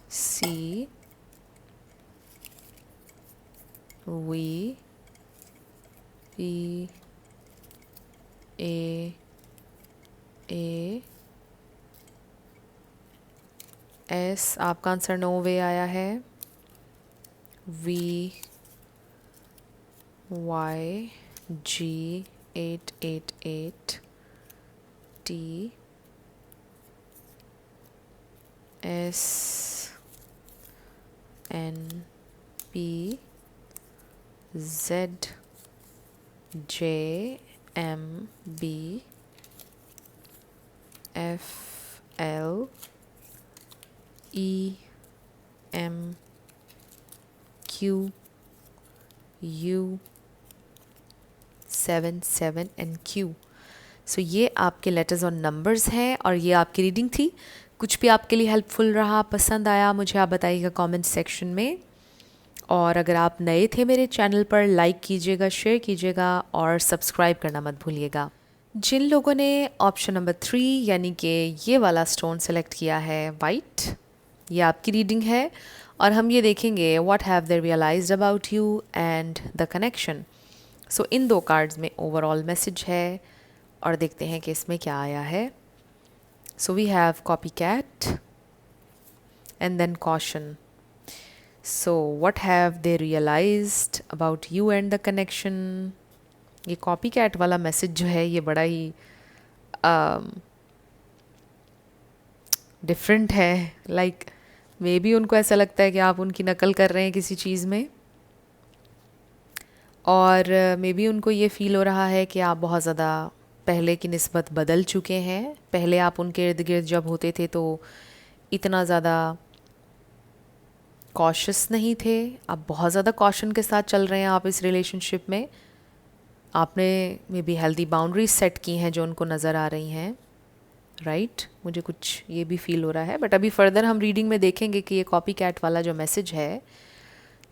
C V E A S. आपका आंसर नो वे आया है. V Y G 888 T S N P Z J M B F L E M Q U 7 7 and Q. सो ये आपके letters और numbers हैं और ये आपकी रीडिंग थी. कुछ भी आपके लिए हेल्पफुल रहा, पसंद आया, मुझे आप बताइएगा कमेंट सेक्शन में. और अगर आप नए थे मेरे चैनल पर, लाइक कीजिएगा, शेयर कीजिएगा और सब्सक्राइब करना मत भूलिएगा. जिन लोगों ने ऑप्शन नंबर 3 यानी कि ये वाला स्टोन सेलेक्ट किया है वाइट, ये आपकी रीडिंग है और हम ये देखेंगे what have they realised about you and the connection. So इन 2 कार्ड्स में ओवरऑल मैसेज है और देखते हैं कि इसमें क्या आया है. So we have copy cat and then caution. So what have they realised about you and the connection. ये कॉपी कैट वाला मैसेज जो है ये बड़ा ही डिफरेंट है. लाइक मे बी उनको ऐसा लगता है कि आप उनकी नकल कर रहे हैं किसी चीज़ में, और मे बी उनको ये फ़ील हो रहा है कि आप बहुत ज़्यादा पहले की निस्बत बदल चुके हैं. पहले आप उनके इर्द गिर्द जब होते थे तो इतना ज़्यादा कॉशियस नहीं थे. आप बहुत ज़्यादा कॉशन के साथ चल रहे हैं आप इस रिलेशनशिप में. आपने may be healthy boundaries set की हैं जो उनको नज़र आ रही हैं. राइट, मुझे कुछ ये भी फील हो रहा है. बट अभी फर्दर हम रीडिंग में देखेंगे कि ये कॉपी कैट वाला जो मैसेज है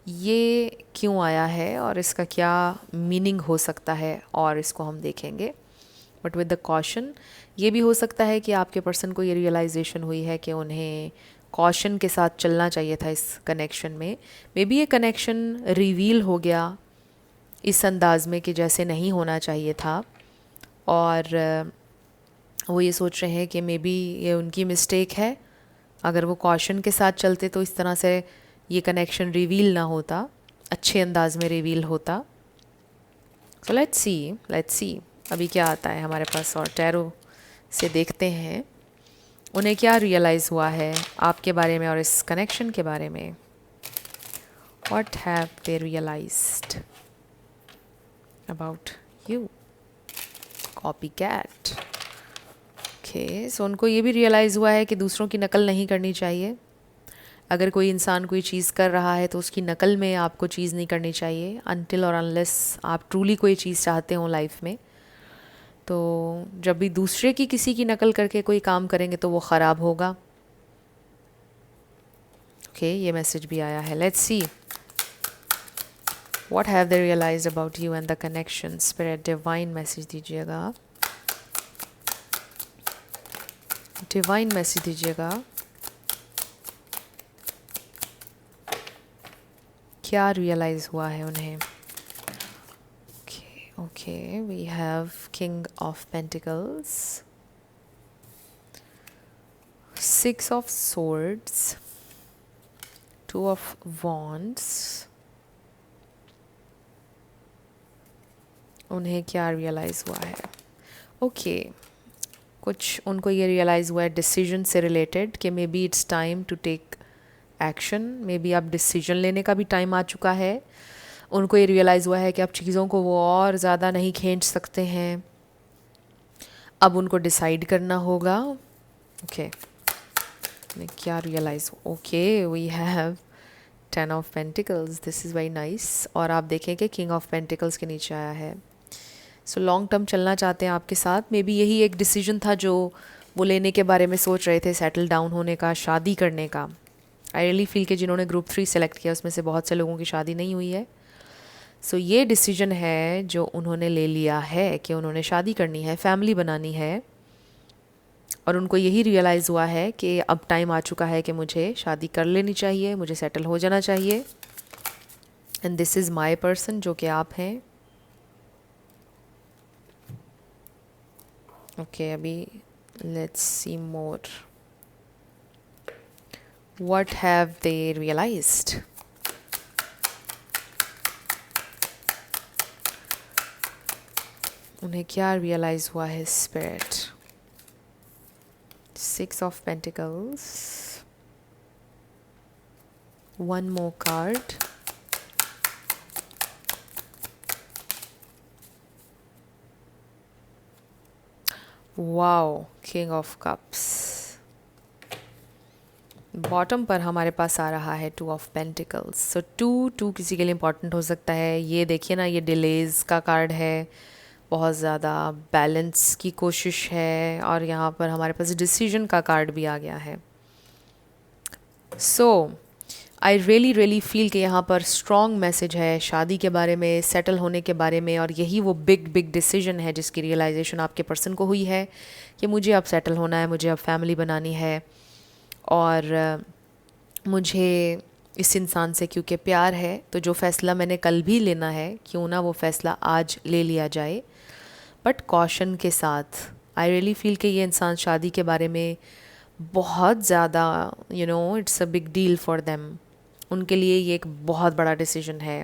ये क्यों आया है और इसका क्या मीनिंग हो सकता है, और इसको हम देखेंगे. But with the caution. ये भी हो सकता है कि आपके पर्सन को ये रियलाइजेशन हुई है कि उन्हें कॉशन के साथ चलना चाहिए था इस कनेक्शन में। मे बी ये कनेक्शन रिवील हो गया इस अंदाज में कि जैसे नहीं होना चाहिए था, और वो ये सोच रहे हैं कि मे बी ये उनकी मिस्टेक है। अगर वो कॉशन के साथ चलते तो इस तरह से ये कनेक्शन रिवील ना होता, अच्छे अंदाज में रिवील होता। सो लेट्स सी अभी क्या आता है हमारे पास, और टैरो से देखते हैं उन्हें क्या रियलाइज़ हुआ है आपके बारे में और इस कनेक्शन के बारे में। What have they realised about you, copycat. Okay, so उनको ये भी रियलाइज़ हुआ है कि दूसरों की नकल नहीं करनी चाहिए। अगर कोई इंसान कोई चीज़ कर रहा है तो उसकी नकल में आपको चीज़ नहीं करनी चाहिए, अनटिल और अनलेस आप ट्रूली कोई चीज़ चाहते हो लाइफ में। तो जब भी दूसरे की किसी की नकल करके कोई काम करेंगे तो वो ख़राब होगा। ओके, ये मैसेज भी आया है। Let's see what have they realised about you and the connection. Spirit divine message दीजिएगा, डिवाइन मैसेज दीजिएगा, क्या रियलाइज़ हुआ है उन्हें। Okay, we have king of pentacles, 6 of swords, 2 of wands। उन्हें क्या रियलाइज़ हुआ है। ओके, कुछ उनको ये रियलाइज़ हुआ है डिसीजन से रिलेटेड कि maybe it's time to take action. Maybe अब डिसीजन लेने का भी टाइम आ चुका है। उनको ये रियलाइज़ हुआ है कि अब चीज़ों को वो और ज़्यादा नहीं खींच सकते हैं, अब उनको डिसाइड करना होगा। ओके, क्या realise. Okay, we have 10 of pentacles, this is very nice. और आप देखें कि किंग ऑफ पेंटिकल्स के नीचे आया है। सो लॉन्ग टर्म चलना चाहते हैं आपके साथ। मे बी यही एक डिसीजन था जो वो लेने के बारे में सोच रहे थे, सेटल डाउन होने का, शादी करने का। आई रियली फील कि जिन्होंने ग्रुप 3 सेलेक्ट किया उसमें से बहुत से लोगों की शादी नहीं हुई है। सो ये डिसीजन है जो उन्होंने ले लिया है कि उन्होंने शादी करनी है, फैमिली बनानी है, और उनको यही रियलाइज़ हुआ है कि अब टाइम आ चुका है कि मुझे शादी कर लेनी चाहिए, मुझे सेटल हो जाना चाहिए। And this is my person, जो कि आप हैं। ओके, अभी let's see more. What have they realised. उन्हें क्या रियलाइज़ हुआ है spirit. 6 of Pentacles, 1 more card, wow, King of Cups। बॉटम पर हमारे पास आ रहा है 2 of Pentacles। सो टू किसी के लिए इम्पॉर्टेंट हो सकता है। ये देखिए ना, ये डिलेज का कार्ड है, बहुत ज़्यादा बैलेंस की कोशिश है, और यहाँ पर हमारे पास डिसीजन का कार्ड भी आ गया है। सो आई रियली फील कि यहाँ पर स्ट्रॉन्ग मैसेज है शादी के बारे में, सेटल होने के बारे में, और यही वो बिग डिसीजन है जिसकी रियलाइजेशन आपके पर्सन को हुई है कि मुझे अब सेटल होना है, मुझे अब फैमिली बनानी है, और मुझे इस इंसान से क्योंकि प्यार है, तो जो फ़ैसला मैंने कल भी लेना है क्यों ना वो फ़ैसला आज ले लिया जाए, बट कॉशन के साथ। आई रियली फील कि ये इंसान शादी के बारे में बहुत ज़्यादा it's a big deal for them. उनके लिए ये एक बहुत बड़ा डिसीजन है।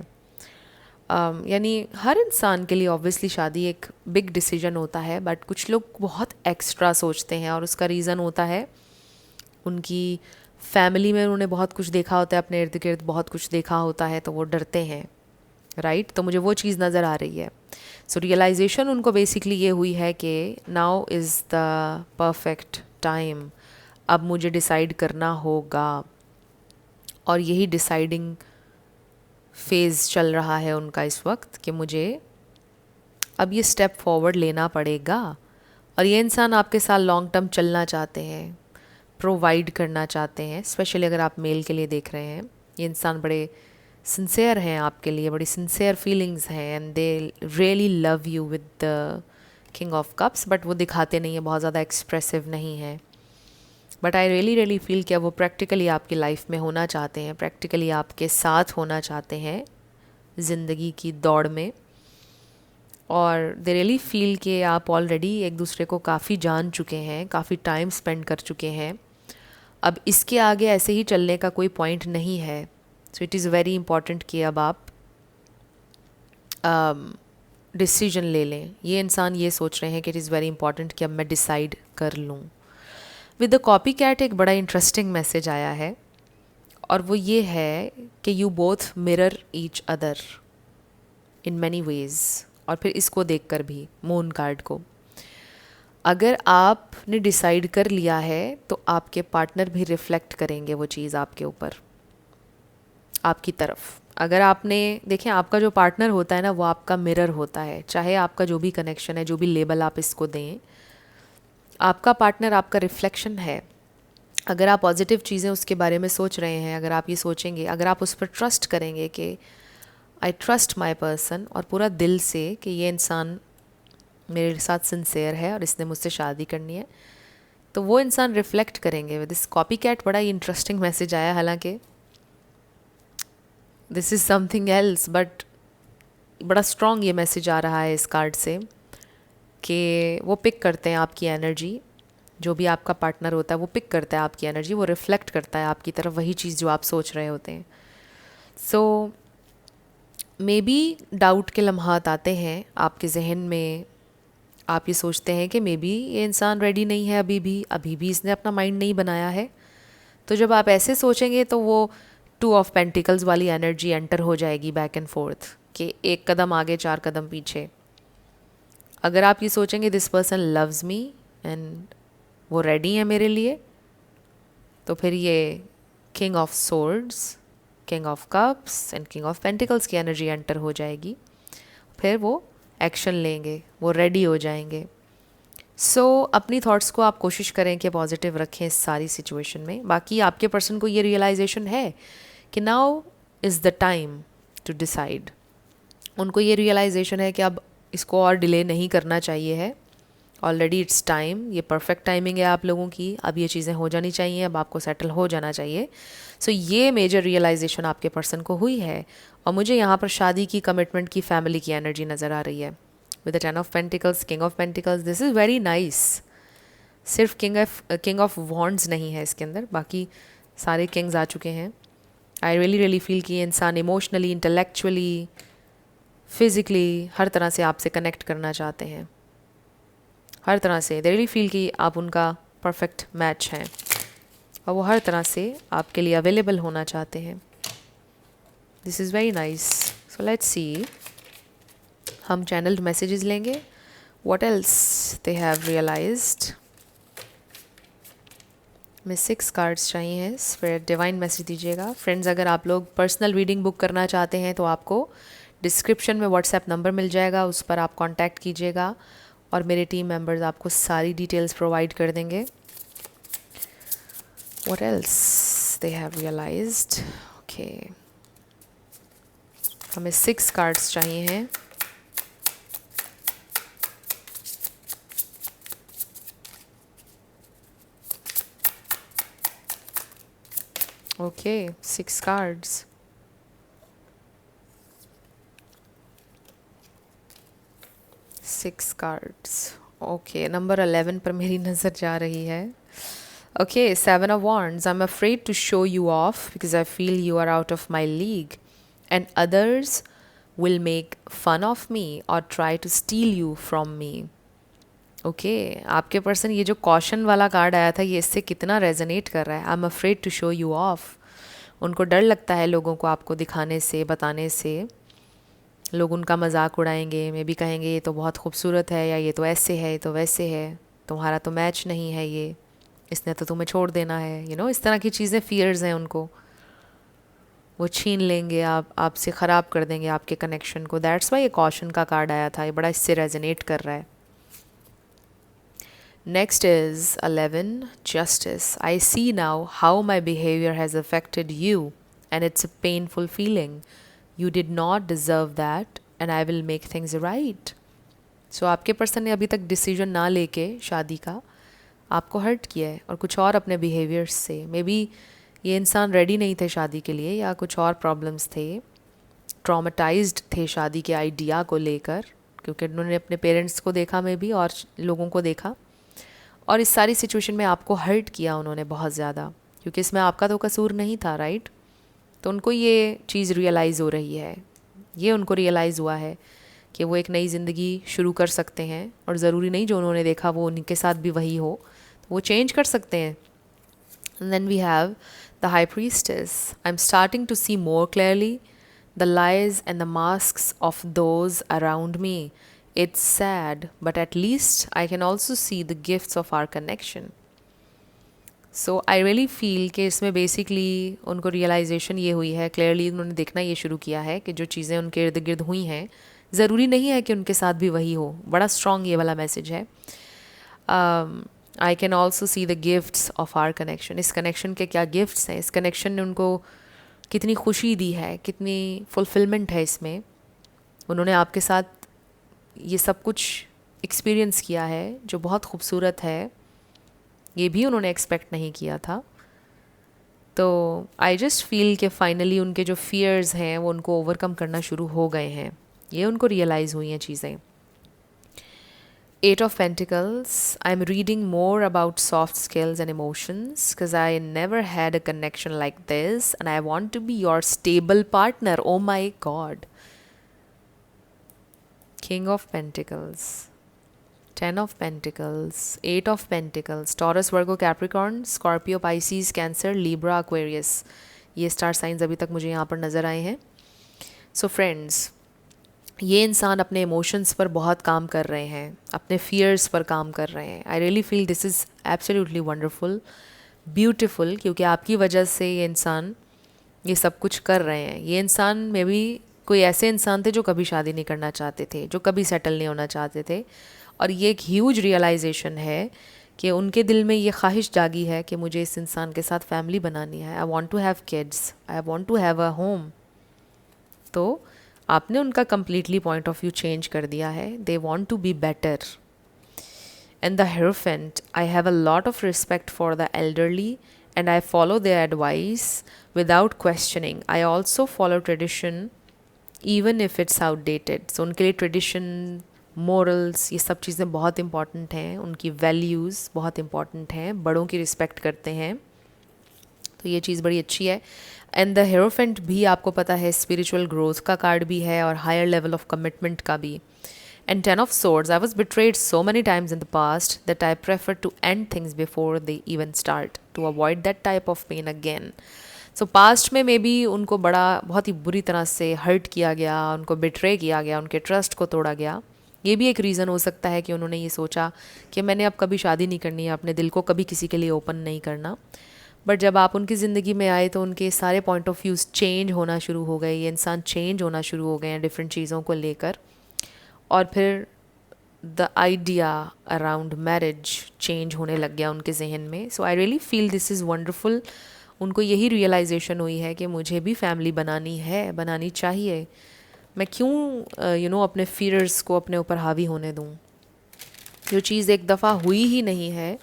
यानी हर इंसान के लिए ऑब्वियसली शादी एक बिग डिसीजन होता है, बट कुछ लोग बहुत एक्स्ट्रा सोचते हैं, और उसका रीज़न होता है उनकी फैमिली में उन्होंने बहुत कुछ देखा होता है, अपने इर्द गिर्द बहुत कुछ देखा होता है, तो वो डरते हैं, राइट। तो मुझे वो चीज़ नज़र आ रही है। सो रियलाइजेशन उनको बेसिकली ये हुई है कि now is the perfect time, अब मुझे डिसाइड करना होगा, और यही डिसाइडिंग फेज़ चल रहा है उनका इस वक्त कि मुझे अब ये स्टेप फॉरवर्ड लेना पड़ेगा। और ये इंसान आपके साथ लॉन्ग टर्म चलना चाहते हैं, प्रोवाइड करना चाहते हैं, स्पेशली अगर आप मेल के लिए देख रहे हैं। ये इंसान बड़े सिंसेयर हैं आपके लिए, बड़ी सिंसेयर फीलिंग्स हैं, and they really love you with the king of cups, but वो दिखाते नहीं है, बहुत ज़्यादा एक्सप्रेसिव नहीं है। बट आई रियली फील कि वो प्रैक्टिकली आपकी लाइफ में होना चाहते हैं, प्रैक्टिकली आपके साथ होना चाहते हैं ज़िंदगी की दौड़ में। और दे रियली फील कि आप ऑलरेडी एक दूसरे को काफ़ी जान चुके हैं, काफ़ी टाइम स्पेंड कर चुके हैं। अब इसके आगे ऐसे ही चलने का कोई पॉइंट नहीं है। So it is very important कि अब आप डिसीजन ले लें। ये इंसान ये सोच रहे हैं कि इट इज़ वेरी इंपॉर्टेंट कि अब मैं डिसाइड कर लूँ। विद द कॉपी कैट एक बड़ा इंटरेस्टिंग मैसेज आया है, और वो ये है कि you both mirror each other in many ways. और फिर इसको देखकर भी, मून कार्ड को, अगर आपने डिसाइड कर लिया है तो आपके पार्टनर भी रिफ्लेक्ट करेंगे वो चीज़ आपके ऊपर, आपकी तरफ। अगर आपने देखें, आपका जो पार्टनर होता है ना, वो आपका मिरर होता है। चाहे आपका जो भी कनेक्शन है, जो भी लेबल आप इसको दें, आपका पार्टनर आपका रिफ्लेक्शन है। अगर आप पॉजिटिव चीज़ें उसके बारे में सोच रहे हैं, अगर आप ये सोचेंगे, अगर आप उस पर ट्रस्ट करेंगे कि आई ट्रस्ट माई पर्सन, और पूरा दिल से कि ये इंसान मेरे साथ सिंसेयर है और इसने मुझसे शादी करनी है, तो वो इंसान रिफ्लेक्ट करेंगे। विद दिस कॉपी कैट बड़ा ही इंटरेस्टिंग मैसेज आया, हालांकि this is something else, but बड़ा स्ट्रॉन्ग ये मैसेज आ रहा है इस कार्ड से कि वो पिक करते हैं आपकी एनर्जी। जो भी आपका पार्टनर होता है वो पिक करता है आपकी एनर्जी, वो रिफ्लेक्ट करता है आपकी तरफ वही चीज़ जो आप सोच रहे होते हैं। सो मे बी डाउट के लम्हात आते हैं आपके जहन में, आप ये सोचते हैं कि मे बी ये इंसान रेडी नहीं है अभी भी इसने अपना माइंड नहीं बनाया है। तो जब आप ऐसे सोचेंगे तो वो 2 ऑफ पेंटिकल्स वाली एनर्जी एंटर हो जाएगी, बैक एंड फोर्थ, कि एक कदम आगे 4 कदम पीछे। अगर आप ये सोचेंगे this person loves me and वो रेडी है मेरे लिए, तो फिर ये king of swords, king of cups and king of pentacles की एनर्जी एंटर हो जाएगी। फिर वो एक्शन लेंगे, वो रेडी हो जाएंगे। सो अपनी थॉट्स को आप कोशिश करें कि पॉजिटिव रखें इस सारी सिचुएशन में। बाकी आपके पर्सन को ये रियलाइजेशन है कि now is the time to decide. उनको ये रियलाइजेशन है कि अब इसको और डिले नहीं करना चाहिए है, ऑलरेडी इट्स टाइम, ये परफेक्ट टाइमिंग है आप लोगों की, अब ये चीज़ें हो जानी चाहिए, अब आपको सेटल हो जाना चाहिए। सो ये मेजर रियलाइजेशन आपके पर्सन को हुई है। और मुझे यहाँ पर शादी की, कमिटमेंट की, फैमिली की एनर्जी नज़र आ रही है with the 10 of pentacles, king of pentacles. This is very nice. सिर्फ किंग ऑफ वॉन्ड्स नहीं है इसके अंदर, बाकी सारे किंग्स आ चुके हैं। आई रियली फील कि ये इंसान इमोशनली, इंटेलेक्चुअली, फिज़िकली हर तरह से आपसे कनेक्ट करना चाहते हैं, हर तरह से। दे रियली फील कि आप उनका परफेक्ट मैच हैं और वो हर तरह से आपके लिए अवेलेबल होना चाहते हैं। This is very nice. So let's see, हम चैनल्ड मैसेजेस लेंगे, what else they have realised. में 6 कार्ड्स चाहिए हैं, स्पिरिट डिवाइन मैसेज दीजिएगा। फ्रेंड्स, अगर आप लोग पर्सनल रीडिंग बुक करना चाहते हैं तो आपको डिस्क्रिप्शन में व्हाट्सएप नंबर मिल जाएगा, उस पर आप कांटेक्ट कीजिएगा और मेरे टीम मेंबर्स आपको सारी डिटेल्स प्रोवाइड कर देंगे। What else they have realised. Okay, हमें 6 कार्ड्स चाहिए हैं। Okay, 6 cards. Six cards. Okay, number 11 पर मेरी नज़र जा रही है। Okay, 7 of Wands. I'm afraid to show you off because I feel you are out of my league and others will make fun of me or try to steal you from me. Okay, आपके person, ये जो caution वाला card आया था, ये इससे कितना resonate कर रहा है। I am afraid to show you off. उनको डर लगता है लोगों को आपको दिखाने से, बताने से। लोग उनका मजाक उड़ाएंगे, मे भी कहेंगे ये तो बहुत खूबसूरत है, या ये तो ऐसे है, ये तो वैसे है, तुम्हारा तो मैच नहीं है ये, इसने तो तुम्हें छोड़ देना है, यू नो, इस तरह की चीज़ें, फियर्स हैं उनको। वो छीन लेंगे आपसे, ख़राब कर देंगे आपके कनेक्शन को। दैट्स वाई ये कॉशन का कार्ड आया था, ये बड़ा इससे रेजोनेट कर रहा है। Next is 11, Justice. I see now how my behavior has affected you and it's a painful feeling. You did not deserve that and I will make things right. सो आपके पर्सन ने अभी तक डिसीजन ना लेके शादी का आपको हर्ट किया है, और कुछ और अपने बिहेवियर्स से। मे बी ये इंसान रेडी नहीं थे शादी के लिए, या कुछ और प्रॉब्लम्स थे, ट्रॉमेटाइज्ड थे शादी के आइडिया को लेकर, क्योंकि उन्होंने अपने पेरेंट्स को देखा मे बी, और लोगों को देखा, और इस सारी सिचुएशन में आपको हर्ट किया उन्होंने बहुत ज़्यादा, क्योंकि इसमें आपका तो कसूर नहीं था, राइट। तो उनको ये चीज़ रियलाइज़ हो रही है, ये उनको रियलाइज़ हुआ है कि वो एक नई ज़िंदगी शुरू कर सकते हैं, और ज़रूरी नहीं जो उन्होंने देखा वो उनके साथ भी वही हो, तो वो चेंज कर सकते हैं। And then we have the high priestess. I'm starting to see more clearly the lies and the masks of those around me. It's sad, but at least I can also see the gifts of our connection. So I really feel कि इसमें basically उनको realisation ये हुई है, clearly उन्होंने देखना ये शुरू किया है कि जो चीज़ें उनके इर्द गिर्द हुई हैं ज़रूरी नहीं है कि उनके साथ भी वही हो। बड़ा स्ट्रॉन्ग ये वाला मैसेज है। I can also see the gifts of our connection. इस कनेक्शन के क्या गिफ्ट्स हैं, इस कनेक्शन ने उनको कितनी खुशी दी है, कितनी फुलफिलमेंट है इसमें। उन्होंने आपके साथ ये सब कुछ एक्सपीरियंस किया है जो बहुत खूबसूरत है, ये भी उन्होंने एक्सपेक्ट नहीं किया था। तो आई जस्ट फील कि फाइनली उनके जो फियर्स हैं वो उनको ओवरकम करना शुरू हो गए हैं, ये उनको रियलाइज़ हुई हैं चीज़ें। 8 of Pentacles, I'm reading more about soft skills and emotions because I never had a connection like this and I want to be your stable partner. Oh my God. King of Pentacles, 10 of Pentacles, 8 of Pentacles, Taurus, Virgo, Capricorn, Scorpio, Pisces, Cancer, Libra, Aquarius. ये star science अभी तक मुझे यहाँ पर नज़र आए हैं। So friends, ये इंसान अपने इमोशंस पर बहुत काम कर रहे हैं, अपने फियर्स पर काम कर रहे हैं। आई really feel this is absolutely wonderful, beautiful, क्योंकि आपकी वजह से ये इंसान ये सब कुछ कर रहे हैं। ये इंसान में भी कोई ऐसे इंसान थे जो कभी शादी नहीं करना चाहते थे, जो कभी सेटल नहीं होना चाहते थे, और ये एक ह्यूज रियलाइजेशन है कि उनके दिल में ये ख्वाहिश जागी है कि मुझे इस इंसान के साथ फैमिली बनानी है। I want to have kids, I want to have a home. तो आपने उनका completely point of view change कर दिया है। They want to be better. And the hierophant, I have a lot of respect for the elderly and I follow their advice without questioning. I also follow tradition even if it's outdated. So उनके लिए tradition, morals, ये सब चीज़ें बहुत important हैं, उनकी values बहुत important हैं, बड़ों की रिस्पेक्ट करते हैं, तो ये चीज़ बड़ी अच्छी है। एंड द हेरोफेंट भी आपको पता है स्पिरिचुअल ग्रोथ का कार्ड भी है और हायर लेवल ऑफ कमिटमेंट का भी। And 10 of Swords, I was betrayed so many times in the past that I prefer to end things before they even start to avoid that type of pain again. So past में may be उनको बहुत ही बुरी तरह से hurt किया गया, उनको betray किया गया, उनके ट्रस्ट को तोड़ा गया। ये भी एक रीज़न हो सकता है कि उन्होंने ये सोचा कि मैंने अब कभी शादी नहीं करनी है, अपने दिल को कभी किसी के लिए ओपन नहीं करना। बट जब आप उनकी ज़िंदगी में आए तो उनके सारे पॉइंट ऑफ व्यूज़ चेंज होना शुरू हो गए, ये इंसान चेंज होना शुरू हो गए हैं डिफरेंट चीज़ों को लेकर, और फिर the idea around marriage change होने लग गया उनके जहन में। So I really feel this is wonderful. उनको यही रियलाइजेशन हुई है कि मुझे भी फैमिली बनानी है, बनानी चाहिए। मैं क्यों अपने फियर्स को अपने ऊपर हावी होने दूँ। जो चीज़ एक दफ़ा हुई ही नहीं है,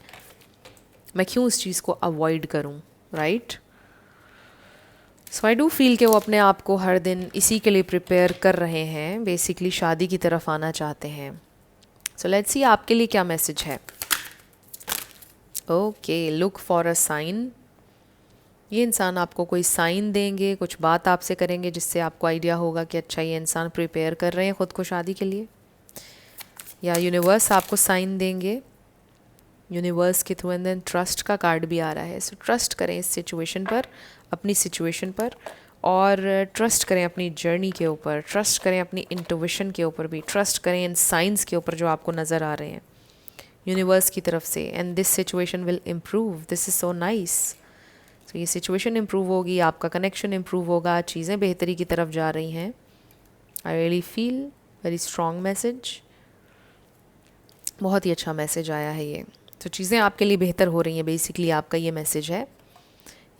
मैं क्यों उस चीज़ को अवॉइड करूं, right. So I do feel कि वो अपने आप को हर दिन इसी के लिए प्रिपेयर कर रहे हैं, बेसिकली शादी की तरफ आना चाहते हैं। सो लेट्स सी आपके लिए क्या मैसेज है। Okay, look for a sign. ये इंसान आपको कोई साइन देंगे, कुछ बात आपसे करेंगे जिससे आपको आइडिया होगा कि अच्छा ये इंसान प्रिपेयर कर रहे हैं ख़ुद को शादी के लिए, या यूनिवर्स आपको साइन देंगे यूनिवर्स के थ्रू। एंड देन ट्रस्ट का कार्ड भी आ रहा है। सो ट्रस्ट करें इस सिचुएशन पर, अपनी सिचुएशन पर, और ट्रस्ट करें अपनी जर्नी के ऊपर, ट्रस्ट करें अपनी इंट्यूशन के ऊपर भी, ट्रस्ट करें इन साइंस के ऊपर जो आपको नज़र आ रहे हैं यूनिवर्स की तरफ से। And this situation will improve, this is so nice. तो ये सिचुएशन इम्प्रूव होगी, आपका कनेक्शन इम्प्रूव होगा, चीज़ें बेहतरी की तरफ जा रही हैं। आई really feel very strong message, बहुत ही अच्छा मैसेज आया है ये। तो चीज़ें आपके लिए बेहतर हो रही हैं, बेसिकली आपका ये मैसेज है,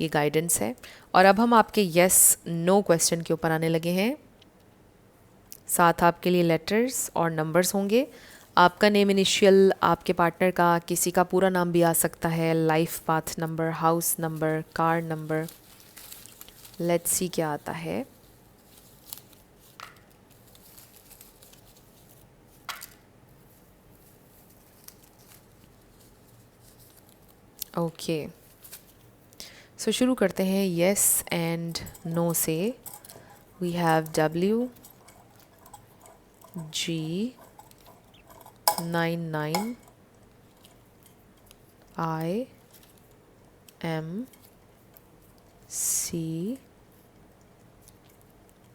ये गाइडेंस है। और अब हम आपके येस नो क्वेश्चन के ऊपर आने लगे हैं। साथ आपके लिए लेटर्स और नंबर्स होंगे। आपका नेम इनिशियल, आपके पार्टनर का, किसी का पूरा नाम भी आ सकता है, life path number, house number, car number. Let's see क्या आता है। ओके, सो शुरू करते हैं येस एंड नो से। We have WG99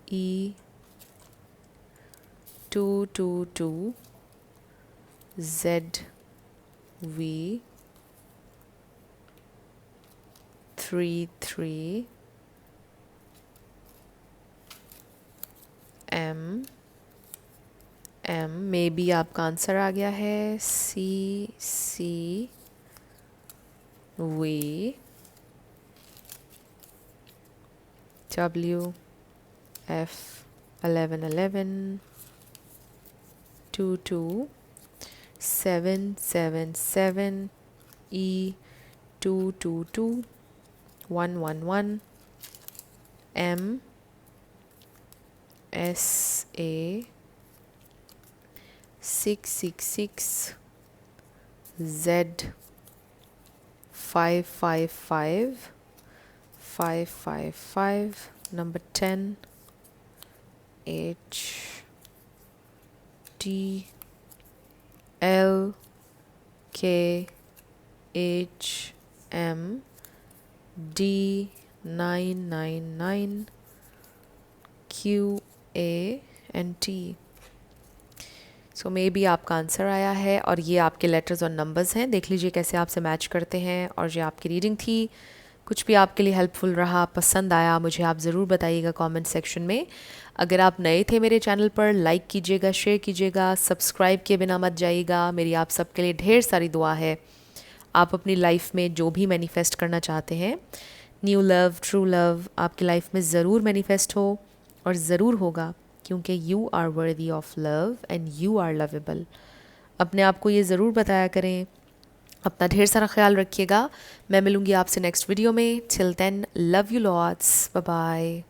IE222ZV33M। Maybe आपका आंसर आ गया है। WF1111 222 777E222 111 MSA 666ZV555 555 number 10 HTLKHMD999QANT। सो मे बी आपका आंसर आया है और ये आपके लेटर्स और नंबर्स हैं। देख लीजिए कैसे आपसे मैच करते हैं। और ये आपकी रीडिंग थी। कुछ भी आपके लिए हेल्पफुल रहा, पसंद आया, मुझे आप ज़रूर बताइएगा कमेंट सेक्शन में। अगर आप नए थे मेरे चैनल पर, लाइक कीजिएगा, शेयर कीजिएगा, सब्सक्राइब किए बिना मत जाइएगा। मेरी आप सबके लिए ढेर सारी दुआ है। आप अपनी लाइफ में जो भी मैनिफेस्ट करना चाहते हैं, न्यू लव, ट्रू लव, आपकी लाइफ में ज़रूर मैनिफेस्ट हो और ज़रूर होगा, क्योंकि you are worthy of love and you are lovable. अपने आप को ये ज़रूर बताया करें। अपना ढेर सारा ख्याल रखिएगा। मैं मिलूँगी आपसे नेक्स्ट वीडियो में। Till then, love you lots, bye bye.